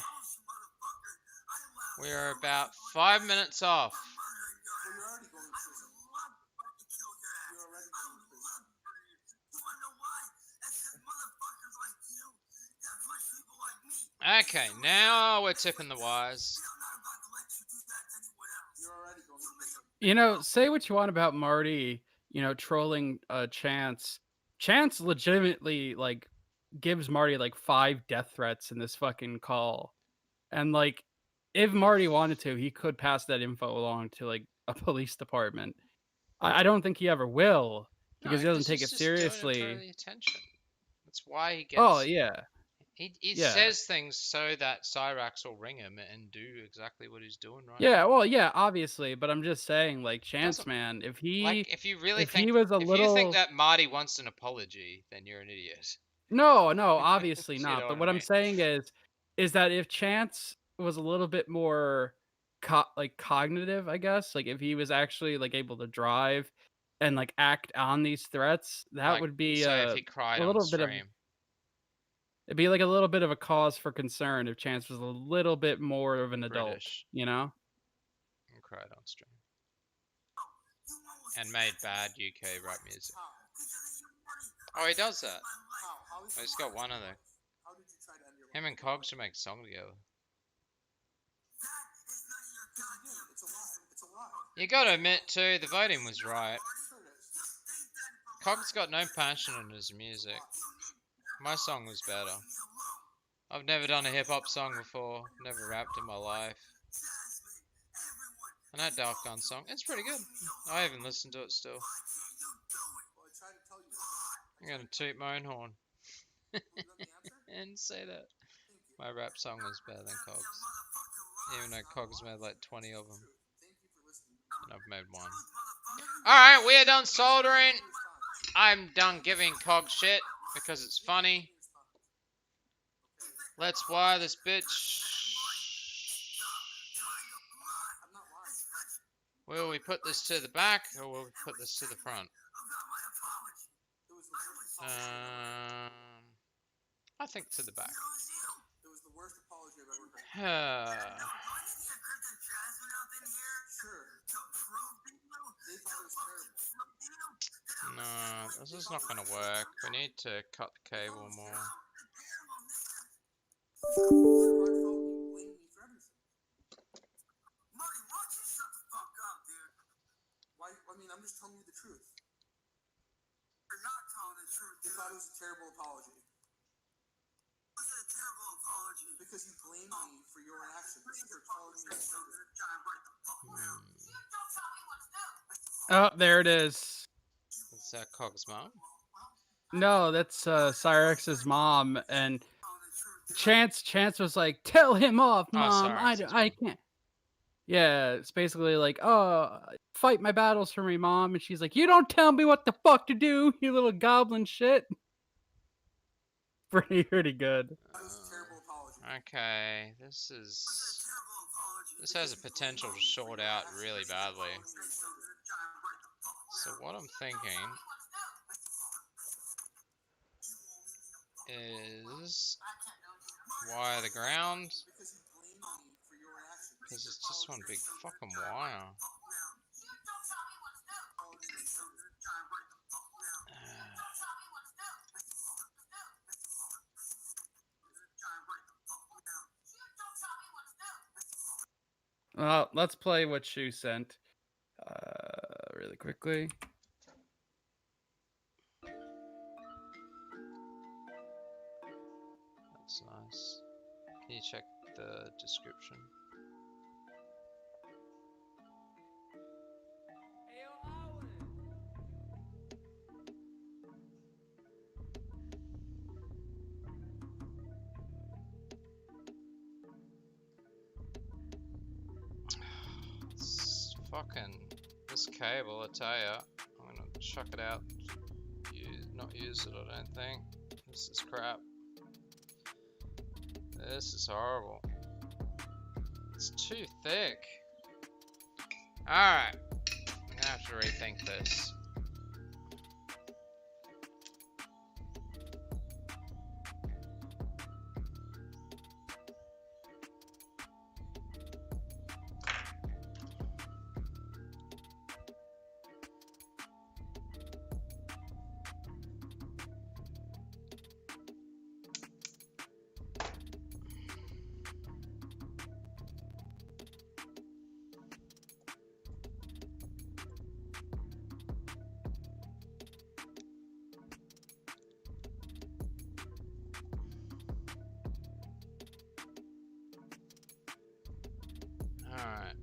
We are about 5 minutes off. Okay, now we're tipping the wires. You know, say what you want about Marty, you know, trolling Chance. Chance legitimately like gives Marty like 5 death threats in this fucking call. And like if Marty wanted to, he could pass that info along to like a police department. I don't think he ever will because he No, doesn't because take he's it just doing it for seriously. the attention. That's why he Oh gets. yeah. He Yeah. says things so that Cyrax will ring him and do exactly what he's doing right Yeah, now. well, yeah, obviously, but I'm just saying, like, It Chance, doesn't man, if you really if he think was a if you think little, that Marty wants an apology, then you're an idiot. no, obviously You not. know But what I what I'm mean? saying is that if Chance was a little bit more, like cognitive, I guess, like if he was actually like able to drive and like act on these threats, that Like, would be so if he cried a on little bit of, stream. it'd be like a little bit of a cause for concern if Chance was a little bit more of an adult, British you know? and cried on stream. And made bad UK rap music. Oh, he does that. Oh, he's got one of them. Him and Cog should make a song together. You gotta admit too, the voting was right. Cog's got no passion in his music. My song was better. I've never done a hip hop song before, never rapped in my life. And that Daft Gun song, it's pretty good. I haven't listened to it still. I'm gonna toot my own horn and say that my rap song was better than Cog's. Even though Cog's made like 20 of them. And I've made one. Alright, we are done soldering. I'm done giving Cog shit because it's funny. Let's wire this bitch. Will we put this to the back or will we put this to the front? I think to the back. No, this is not going to work. We need to cut the cable more. I'm just telling you the truth. You're not telling the truth. You thought it was a terrible apology. It wasn't a terrible apology. Because you blamed me for your actions. You're telling me Oh, there it is. Is that Cog's mom? No, that's Cyrex's mom, and Chance was like, "Tell him off, Oh, mom. Cyrex's I mom. can't." Yeah, it's basically like, "Oh, fight my battles for me, mom," and she's like, "You don't tell me what the fuck to do, you little goblin shit." Pretty good. Okay, this has a potential to short out really badly. So what I'm thinking is wire the ground, because it's just one big fucking wire. Well, let's play what Shu sent really quickly. That's nice. Can you check the description? fucking this cable, I tell ya. I'm gonna chuck it out. Not use it, I don't think. This is crap. This is horrible. It's too thick. Alright. I'm gonna have to rethink this. Alright.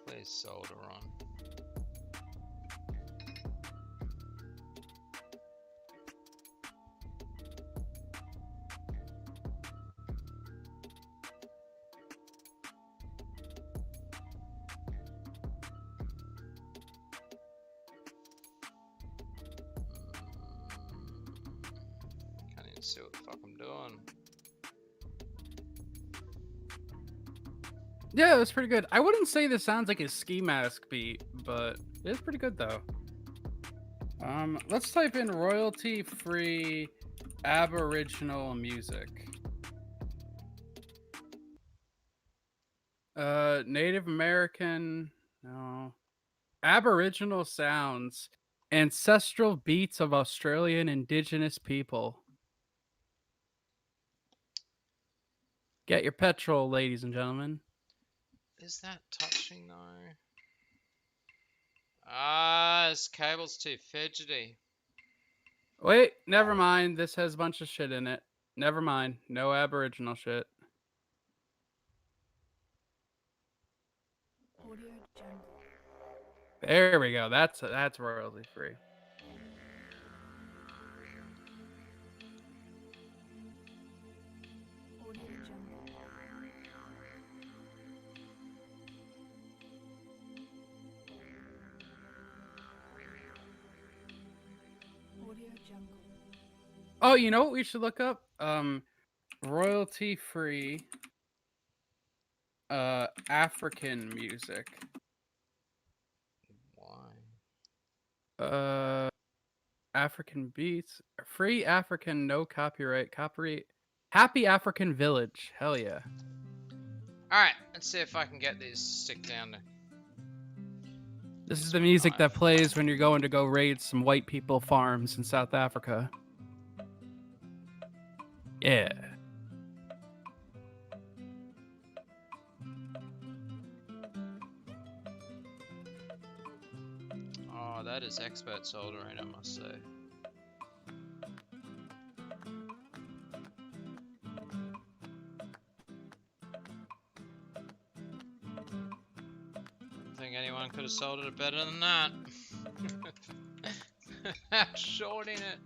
Please solder on. Can't even see what the fuck I'm doing. Yeah, it was pretty good. I wouldn't say this sounds like a ski mask beat, but it's pretty good though. Let's type in royalty-free Aboriginal music. Native American, no. Aboriginal sounds, ancestral beats of Australian Indigenous people. Get your petrol, ladies and gentlemen. Is that touching though? Ah, this cable's too fidgety. Wait, never mind. This has a bunch of shit in it. Never mind. No Aboriginal shit. There we go. That's royalty free. Oh, you know what we should look up? Royalty free African music. Why? African beats. Free African, no copyright. Happy African Village. Hell yeah. Alright, let's see if I can get these to stick down to. This is the music that plays when you're going to go raid some white people farms in South Africa. Yeah. Oh, that is expert soldering, I must say. I think anyone could have soldered it better than that. Shorting it.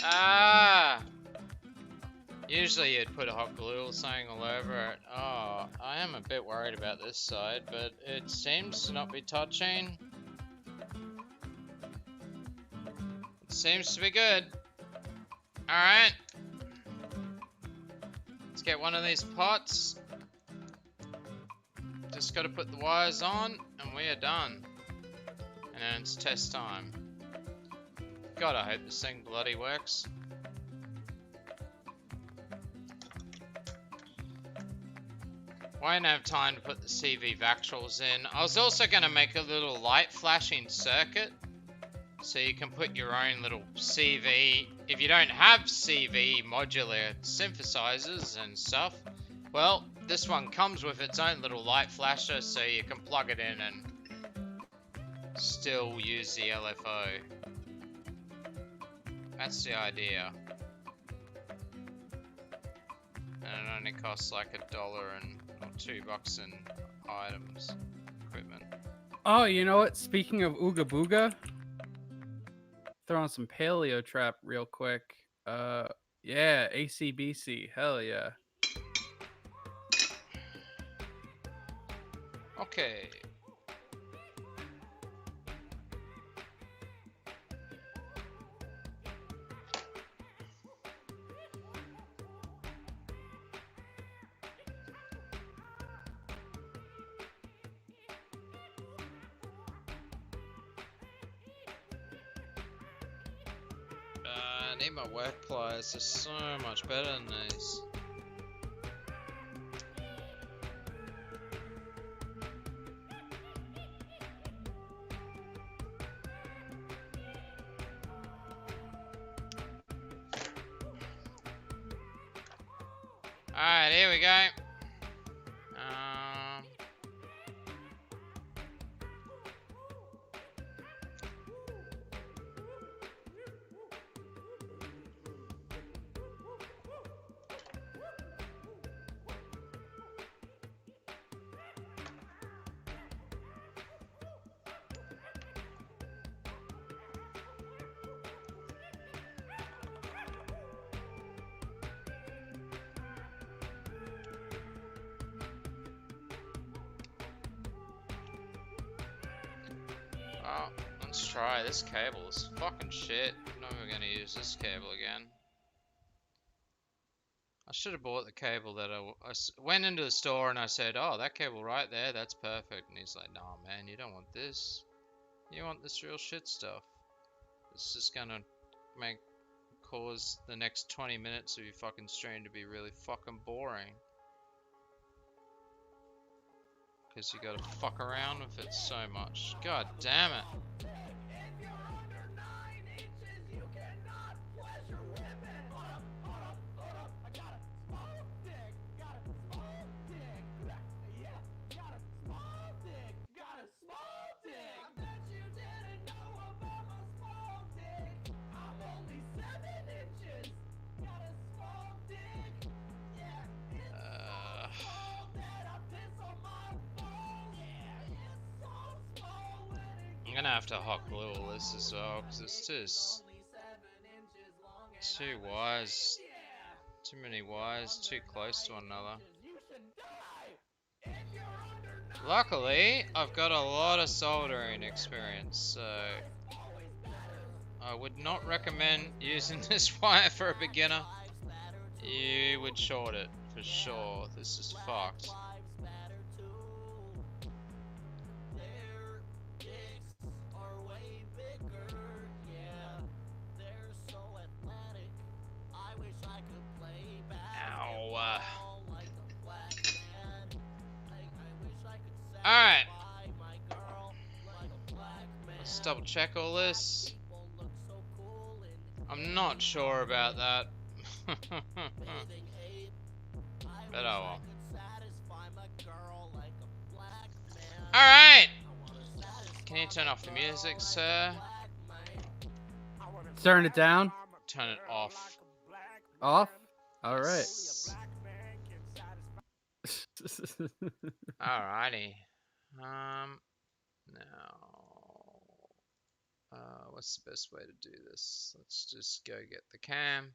Ah! Usually you'd put a hot glue or something all over it. Oh, I am a bit worried about this side, but it seems to not be touching. It seems to be good. Alright. Let's get one of these pots. Just gotta put the wires on, and we are done. And then it's test time. God, I hope this thing bloody works. Won't have time to put the CV Vactrals in. I was also going to make a little light flashing circuit, so you can put your own little CV. If you don't have CV modular synthesizers and stuff, well, this one comes with its own little light flasher, so you can plug it in and still use the LFO. That's the idea. And it only costs like $1 or $2 in items, equipment. Oh, you know what? Speaking of Ooga Booga, throw on some Paleo Trap real quick. Yeah, ACBC. Hell yeah. Okay. I need my work pliers. They're so much better than these. Alright, here we go. Oh, let's try this cable. This fucking shit. I'm not even gonna use this cable again. I should have bought the cable that I went into the store and I said, oh, that cable right there, that's perfect. And he's like, nah, man, you don't want this. You want this real shit stuff. It's just gonna cause the next 20 minutes of your fucking stream to be really fucking boring. Because you gotta fuck around with it so much. God damn it. I'm gonna have to hot glue all this as well, because it's just too wires, too many wires, too close to one another. Luckily, I've got a lot of soldering experience, so I would not recommend using this wire for a beginner. You would short it, for sure. This is fucked. Alright. Let's double check all this. I'm not sure about that. But oh well. Alright. Can you turn off the music, sir? Turn it down. Turn it off. Off. All right. Yes. Alrighty. Now, what's the best way to do this? Let's just go get the cam.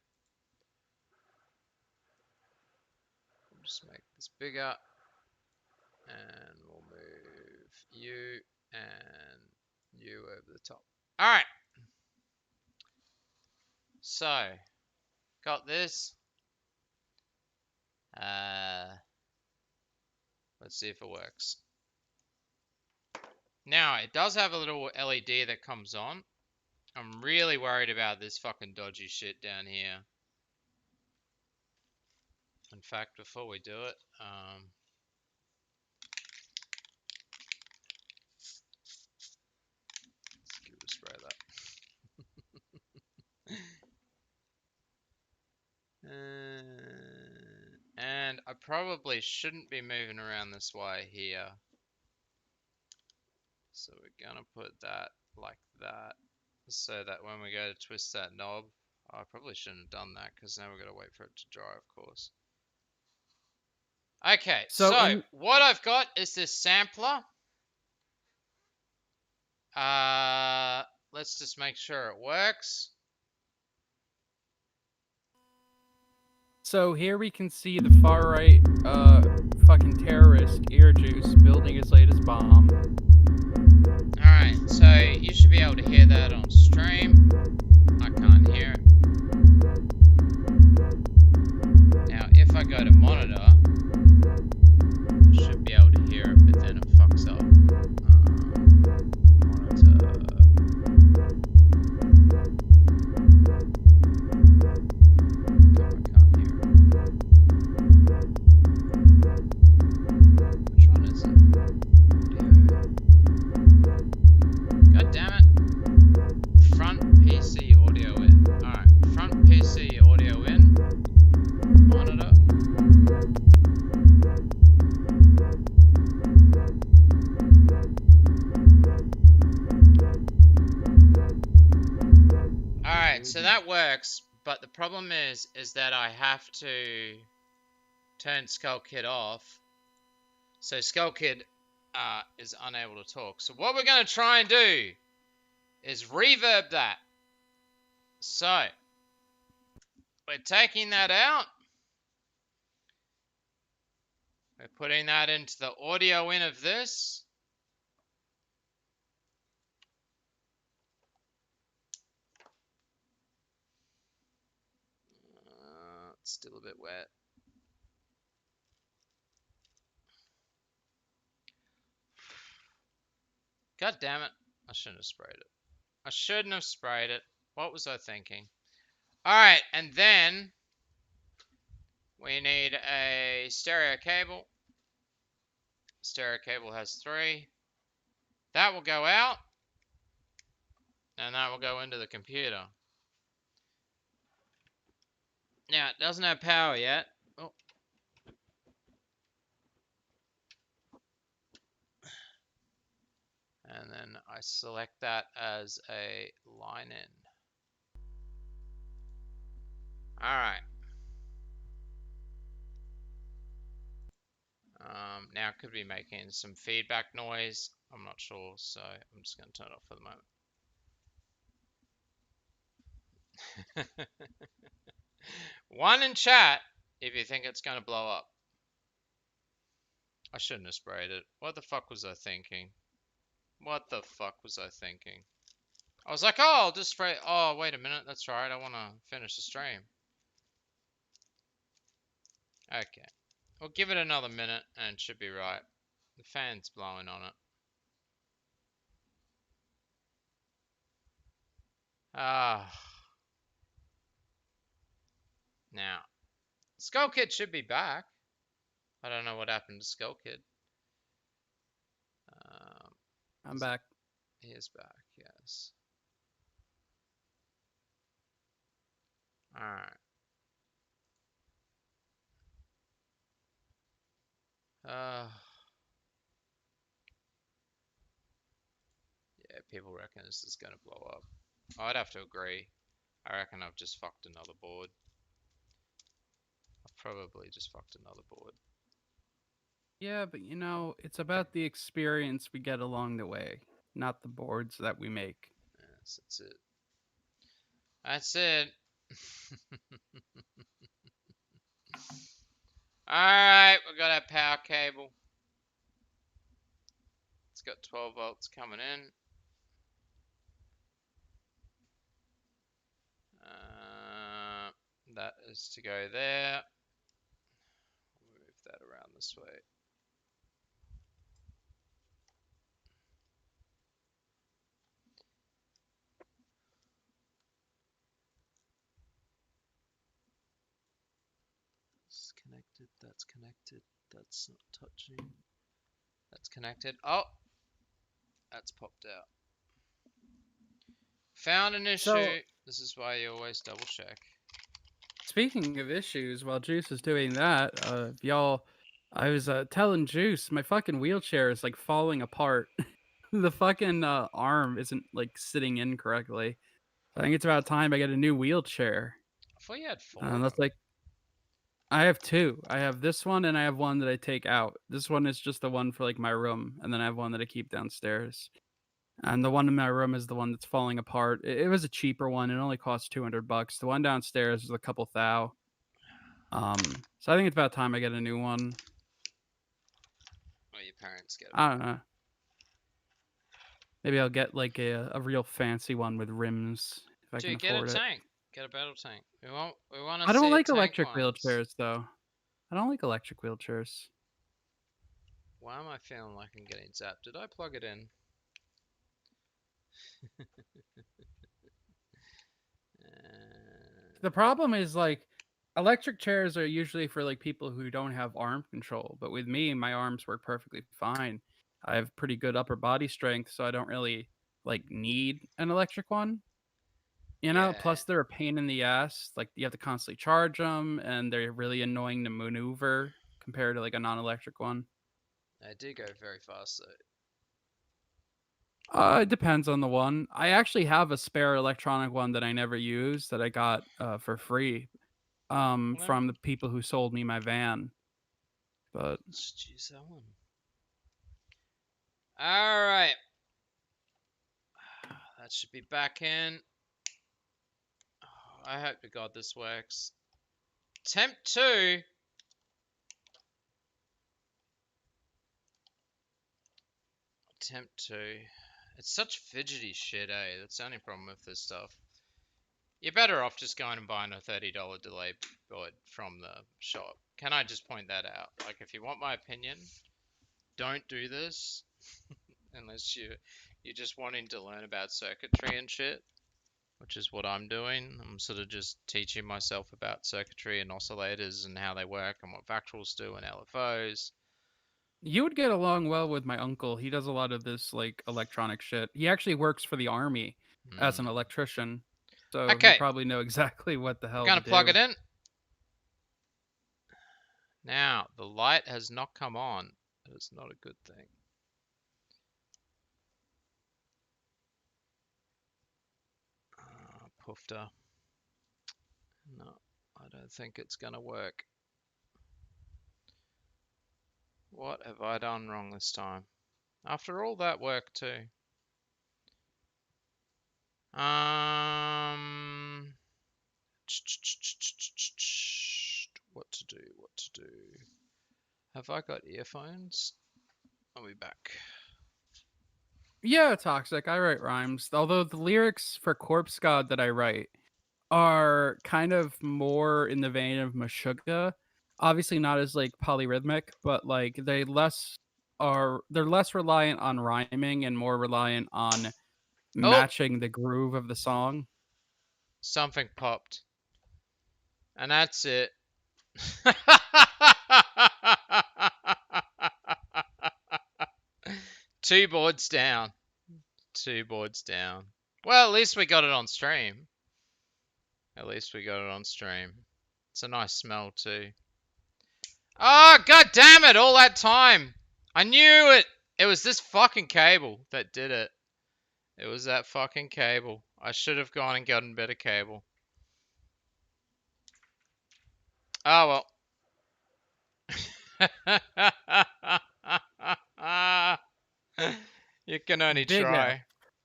We'll just make this bigger, and we'll move you and you over the top. All right. So, got this. Let's see if it works. Now, it does have a little LED that comes on. I'm really worried about this fucking dodgy shit down here. In fact, before we do it, let's give it a spray that. And I probably shouldn't be moving around this way here. So we're gonna put that like that, so that when we go to twist that knob, I probably shouldn't have done that, because now we've got to wait for it to dry, of course. Okay, so what I've got is this sampler. Let's just make sure it works. So here we can see the far right fucking terrorist, Ear Juice, building his latest bomb. Alright, so you should be able to hear that on stream. I can't hear it. Now, if I go to monitor, I should be able to hear it, but then it fucks up. Monitor. I can't hear it. Which one is it? Audio. God damn it. Front PC audio in. Alright, front PC audio in. Monitor. Alright, so that works, but the problem is that I have to turn Skull Kid off. So Skull Kid is unable to talk. So what we're going to try and do is reverb that. So we're taking that out. We're putting that into the audio in of this. It's still a bit wet. God damn it. I shouldn't have sprayed it. I shouldn't have sprayed it. What was I thinking? Alright, and then we need a stereo cable. Stereo cable has 3. That will go out. And that will go into the computer. Now, it doesn't have power yet. Oh. And then I select that as a line in. Alright. Now it could be making some feedback noise. I'm not sure, so I'm just going to turn it off for the moment. One in chat if you think it's going to blow up. I shouldn't have sprayed it. What the fuck was I thinking? What the fuck was I thinking? I was like, oh, I'll just spray. Oh, wait a minute. That's right. I want to finish the stream. Okay. We'll give it another minute and it should be right. The fan's blowing on it. Now, Skull Kid should be back. I don't know what happened to Skull Kid. I'm back. He is back, yes. Alright. Yeah, people reckon this is going to blow up. I'd have to agree. I reckon I've just fucked another board. I've probably just fucked another board. Yeah, but you know, it's about the experience we get along the way, not the boards that we make. Yes, that's it. That's it. Alright, we've got our power cable. It's got 12 volts coming in. That is to go there. Move that around this way. It's connected, that's connected, that's not touching. That's connected. Oh! That's popped out. Found an issue. So, this is why you always double check. speaking of issues, while Juice is doing that, y'all, I was telling Juice my fucking wheelchair is like falling apart. The fucking arm isn't like sitting in correctly. I think it's about time I get a new wheelchair. I thought you had 4. That's like, I have 2. I have this one and I have one that I take out. This one is just the one for like my room, and then I have one that I keep downstairs. And the one in my room is the one that's falling apart. It was a cheaper one. It only cost $200. The one downstairs is a couple thou. So I think it's about time I get a new one. Or your parents get I don't know. Maybe I'll get like a real fancy one with rims if I can Dude, get a afford it. tank. Get a battle tank. We want to I don't see like tank electric ones. wheelchairs though. I don't like electric wheelchairs. Why am I feeling like I'm getting zapped? Did I plug it in? The problem is like electric chairs are usually for like people who don't have arm control, but with me, my arms work perfectly fine. I have pretty good upper body strength, so I don't really like need an electric one. You know, Yeah, plus they're a pain in the ass. Like you have to constantly charge them, and they're really annoying to maneuver compared to like a non-electric one. they do go very fast though. It depends on the one. I actually have a spare electronic one that I never use that I got for free Well, from the people who sold me my van. But let's choose that one. All right, that should be back in. Oh, I hope to God this works. Attempt 2. Attempt 2. It's such fidgety shit, eh? That's the only problem with this stuff. You're better off just going and buying a $30 delay board from the shop. Can I just point that out? Like, if you want my opinion, don't do this unless you're just wanting to learn about circuitry and shit, which is what I'm doing. I'm sort of just teaching myself about circuitry and oscillators and how they work and what Vactrals do and LFOs. you would get along well with my uncle. He does a lot of this like electronic shit. He actually works for the army as an Mm. electrician. So he'd Okay, probably know exactly what the we're hell gonna to plug it do. in. Now, the light has not come on. That is not a good thing. Poofter. No, I don't think it's gonna work. What have I done wrong this time? After all that work too. What to do, what to do. Have I got earphones? I'll be back. Yeah, toxic. I write rhymes. Although the lyrics for Corpse God that I write are kind of more in the vein of Meshuggah. Obviously not as like polyrhythmic, but like they're less reliant on rhyming and more reliant on Oh, matching the groove of the song. something popped. And that's it. Two boards down. Two boards down. Well, at least we got it on stream. At least we got it on stream. It's a nice smell too. Oh, god damn it, all that time. I knew it. It was this fucking cable that did it. It was that fucking cable. I should have gone and gotten better cable. Oh well. You can only Big F. try.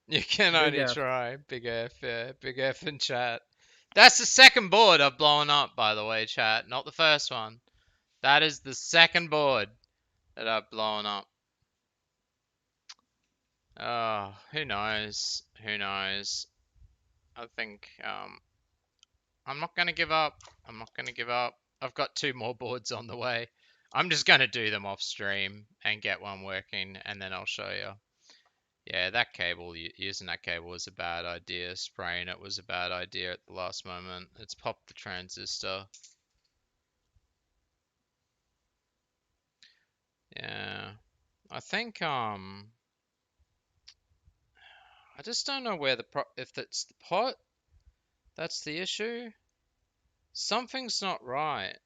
You can Big only F. try. Big F, yeah. Big F in chat. That's the second board I've blown up, by the way, chat. Not the first one. That is the second board that I've blown up. Oh, who knows? Who knows? I think I'm not gonna give up. I'm not gonna give up. I've got 2 more boards on the way. I'm just gonna do them off stream and get one working, and then I'll show you. Yeah, that cable, using that cable was a bad idea. Spraying it was a bad idea at the last moment. It's popped the transistor. Yeah, I think I just don't know where if it's the pot that's the issue. Something's not right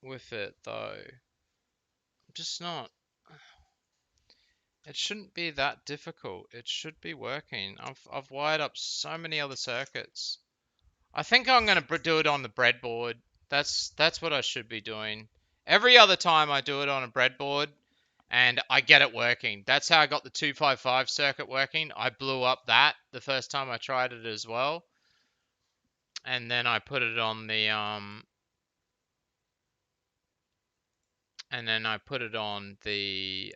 with it though. Just not. It shouldn't be that difficult. It should be working. I've wired up so many other circuits. I think I'm gonna do it on the breadboard. That's what I should be doing. Every other time I do it on a breadboard and I get it working. That's how I got the 255 circuit working. I blew up that the first time I tried it as well. And then I put it on the and then I put it on the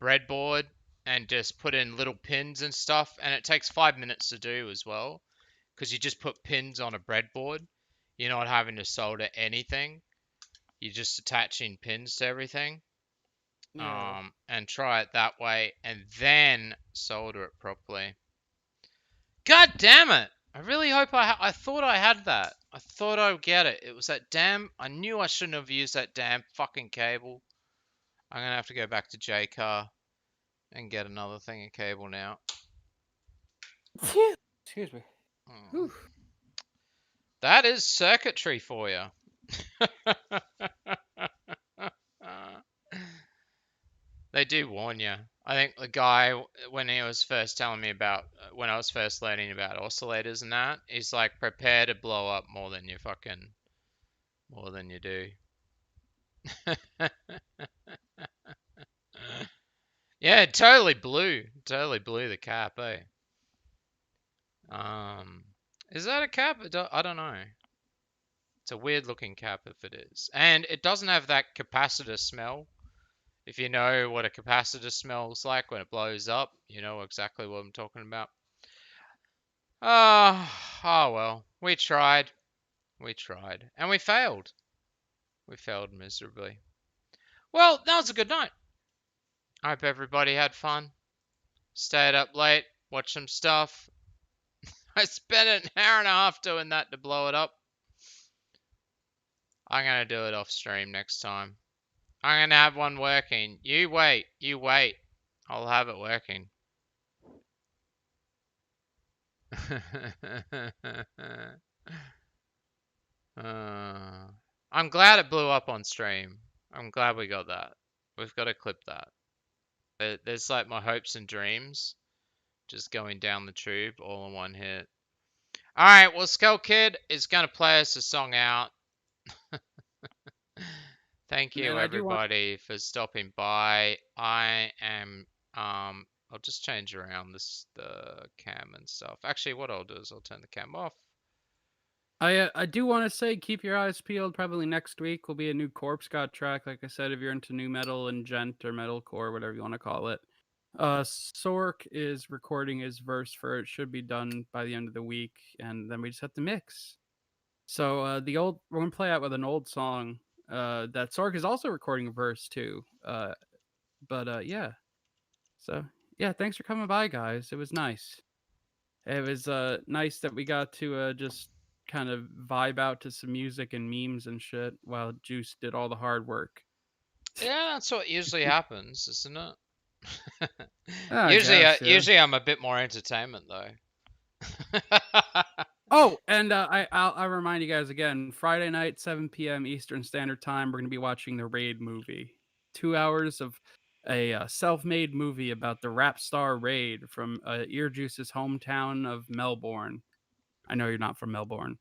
breadboard and just put in little pins and stuff, and it takes 5 minutes to do as well, because you just put pins on a breadboard. You're not having to solder anything. You're just attaching pins to everything. Yeah. And try it that way, and then solder it properly. God damn it! I really hope I thought I had that. I thought I would get it. It was that damn. I knew I shouldn't have used that damn fucking cable. I'm gonna have to go back to JCar and get another thing of cable now. Excuse me. Mm. That is circuitry for you. They do warn you. I think the guy, when he was first telling me about, when I was first learning about oscillators and that, he's like, prepare to blow up more than you do. Yeah, it totally blew the cap, eh? Is that a cap? I don't know. It's a weird looking cap if it is. And it doesn't have that capacitor smell. If you know what a capacitor smells like when it blows up, you know exactly what I'm talking about. Oh well. We tried. And we failed. We failed miserably. Well, that was a good night. I hope everybody had fun. Stayed up late, watched some stuff. I spent an hour and a half doing that to blow it up. I'm going to do it off stream next time. I'm going to have one working. You wait. I'll have it working. I'm glad it blew up on stream. I'm glad we got that. We've got to clip that. There's like my hopes and dreams just going down the tube all in one hit. Alright, well, Skull Kid is going to play us a song out. Thank you, And I do want. everybody, for stopping by. I am, I'll just change around the cam and stuff. Actually, what I'll do is I'll turn the cam off. I do want to say, keep your eyes peeled. Probably next week will be a new Corpse God track. Like I said, if you're into new metal and gent or metalcore, whatever you want to call it. Sork is recording his verse for it. Should be done by the end of the week, and then we just have to mix. So we're gonna play out with an old song that Sork is also recording a verse too. Yeah. So yeah, thanks for coming by, guys. It was nice. It was nice that we got to just kind of vibe out to some music and memes and shit while Juice did all the hard work. Yeah, that's what usually happens, isn't it? I guess, yeah. Usually I'm a bit more entertainment though. Oh, and I'll remind you guys again. Friday night, 7 p.m. Eastern Standard Time. We're gonna be watching the Raid movie. 2 hours of a self-made movie about the rap star Raid from Earjuice's hometown of Melbourne. I know you're not from Melbourne.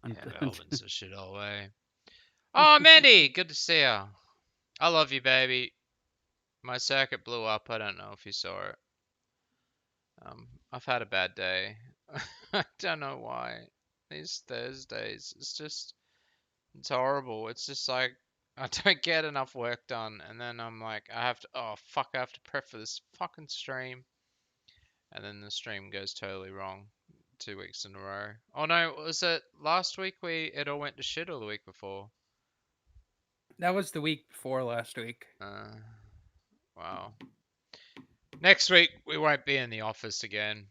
Yeah, Melbourne's a shit all way. Oh, Mandy, good to see you. I love you, baby. My circuit blew up. I don't know if you saw it. I've had a bad day. I don't know why. These Thursdays, it's horrible. It's just like, I don't get enough work done, and then I'm like, oh fuck, I have to prep for this fucking stream. And then the stream goes totally wrong 2 weeks in a row. Oh no, was it last week it all went to shit, or the week before? That was the week before last week. Wow. Next week we won't be in the office again.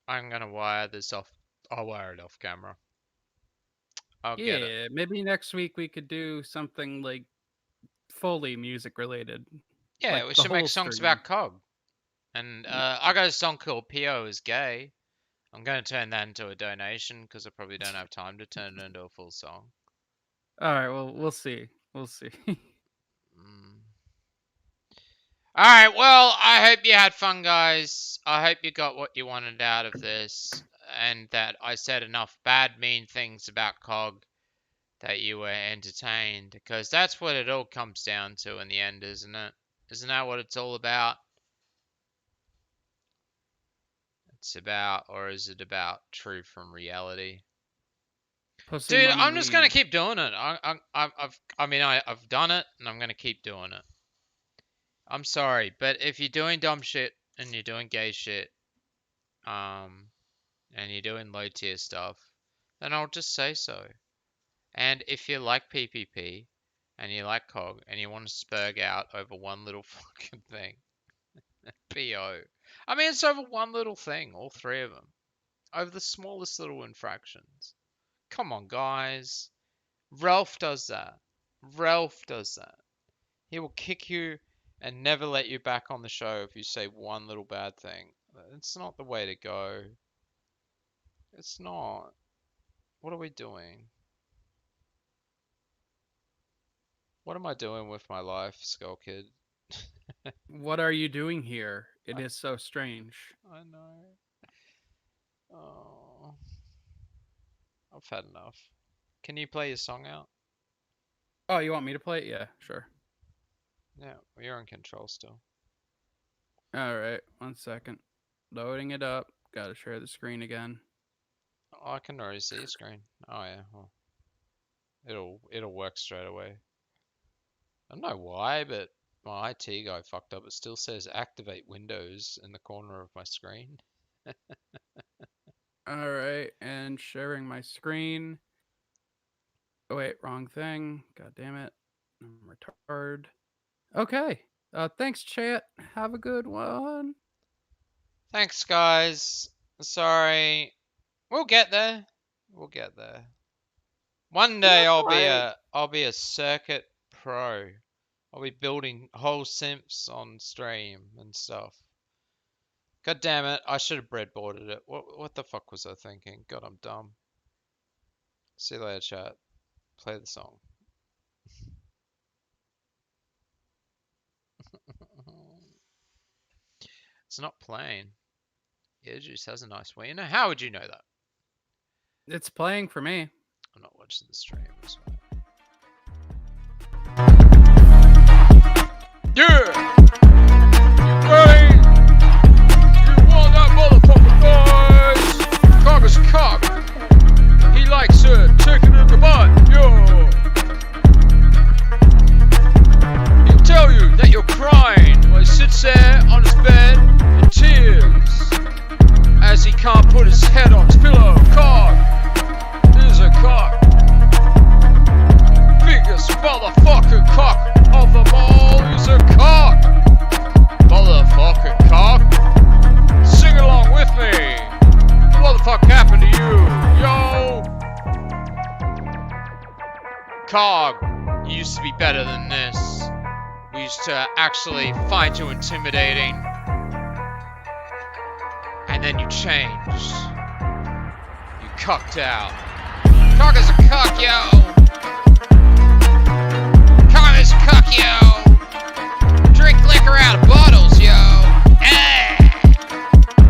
I'm gonna wire this off. I'll wire it off camera. I'll get it. Yeah, maybe next week we could do something like fully music related. Yeah, Like we the should make whole songs stream. about COG. And I got a song called P.O. is Gay. I'm going to turn that into a donation because I probably don't have time to turn it into a full song. All right, well, we'll see. We'll see. All right, well, I hope you had fun, guys. I hope you got what you wanted out of this, and that I said enough bad, mean things about COG that you were entertained, because that's what it all comes down to in the end, isn't it? Isn't that what it's all about? It's about, or is it about truth from reality? Pussy Dude, money I'm just gonna weed. keep doing it. I've done it, and I'm gonna keep doing it. I'm sorry, but if you're doing dumb shit and you're doing gay shit, and you're doing low tier stuff, then I'll just say so. And if you like PPP, and you like COG, and you want to spurg out over one little fucking thing, PO. I mean, it's over one little thing, all three of them, over the smallest little infractions. Come on, guys. Ralph does that. Ralph does that. He will kick you and never let you back on the show if you say one little bad thing. It's not the way to go. It's not. What are we doing? What am I doing with my life, Skull Kid? What are you doing here? It is so strange. I know. Oh. I've had enough. Can you play your song out? Oh, you want me to play it? Yeah, sure. Yeah, you're in control still. All right, 1 second. Loading it up. Gotta share the screen again. Oh, I can already see your screen. Oh yeah, well, it'll work straight away. I don't know why, but my IT guy fucked up. It still says activate Windows in the corner of my screen. All right, and sharing my screen. Oh, wait, wrong thing. God damn it. I'm retarded. Okay. Thanks, chat. Have a good one. Thanks, guys. Sorry. We'll get there. We'll get there. One day I'll be a circuit pro. I'll be building whole simps on stream and stuff. God damn it, I should have breadboarded it. What the fuck was I thinking? God, I'm dumb. See you later, chat. Play the song. It's not playing. Yeah, Juice has a nice way. You know, how would you know that? It's playing for me. I'm not watching the stream as well. Yeah! You ready? You want that motherfucker, guys? Cock is cock. He likes it. Chicken in the butt. Yo! He'll tell you that you're crying while he sits there on his bed in tears as he can't put his head on his pillow. Cock is a cock. Biggest motherfucking cock of them all is a cock. Motherfucking cock. Sing along with me. What the fuck happened to you? Yo! Cog, you used to be better than this. We used to actually find you intimidating. And then you changed. You cucked out. Cock is a cuck, yo! Cock is a cuck, yo! Drink liquor out of bottles, yo!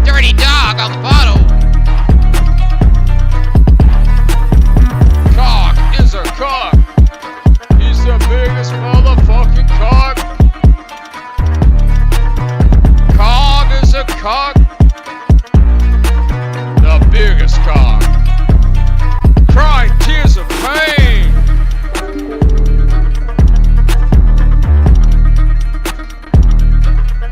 Dirty dog on the bottle! Cock is a cock! He's the biggest motherfucking cock! Cock is a cock! The biggest cock! Crying tears of pain!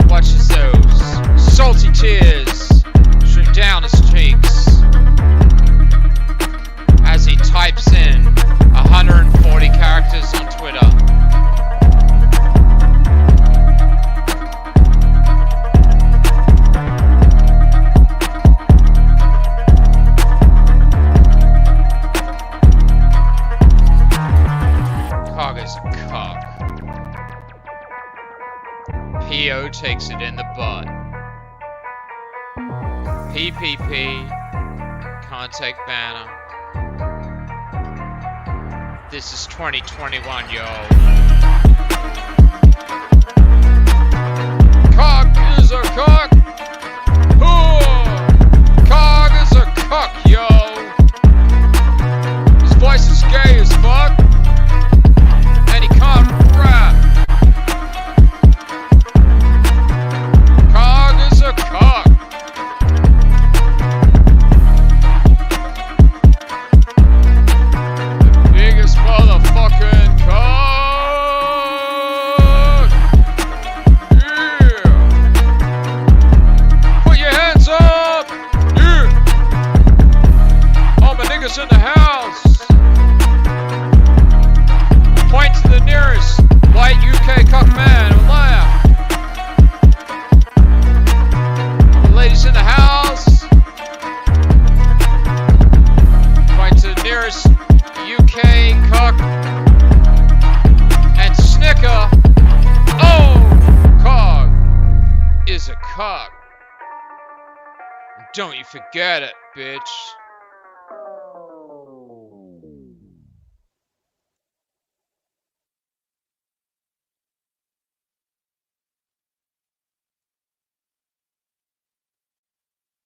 Watch as those salty tears stream down his cheeks as he types in 140 characters on Twitter. Cog is a cock. PO takes it in the butt. PPP can't take banner. This is 2021, yo. Cock is a cock. Cog is a cock, yo. His voice is gay as fuck. And he can't rap. Cog is a cock. cock. And don't you forget it, bitch.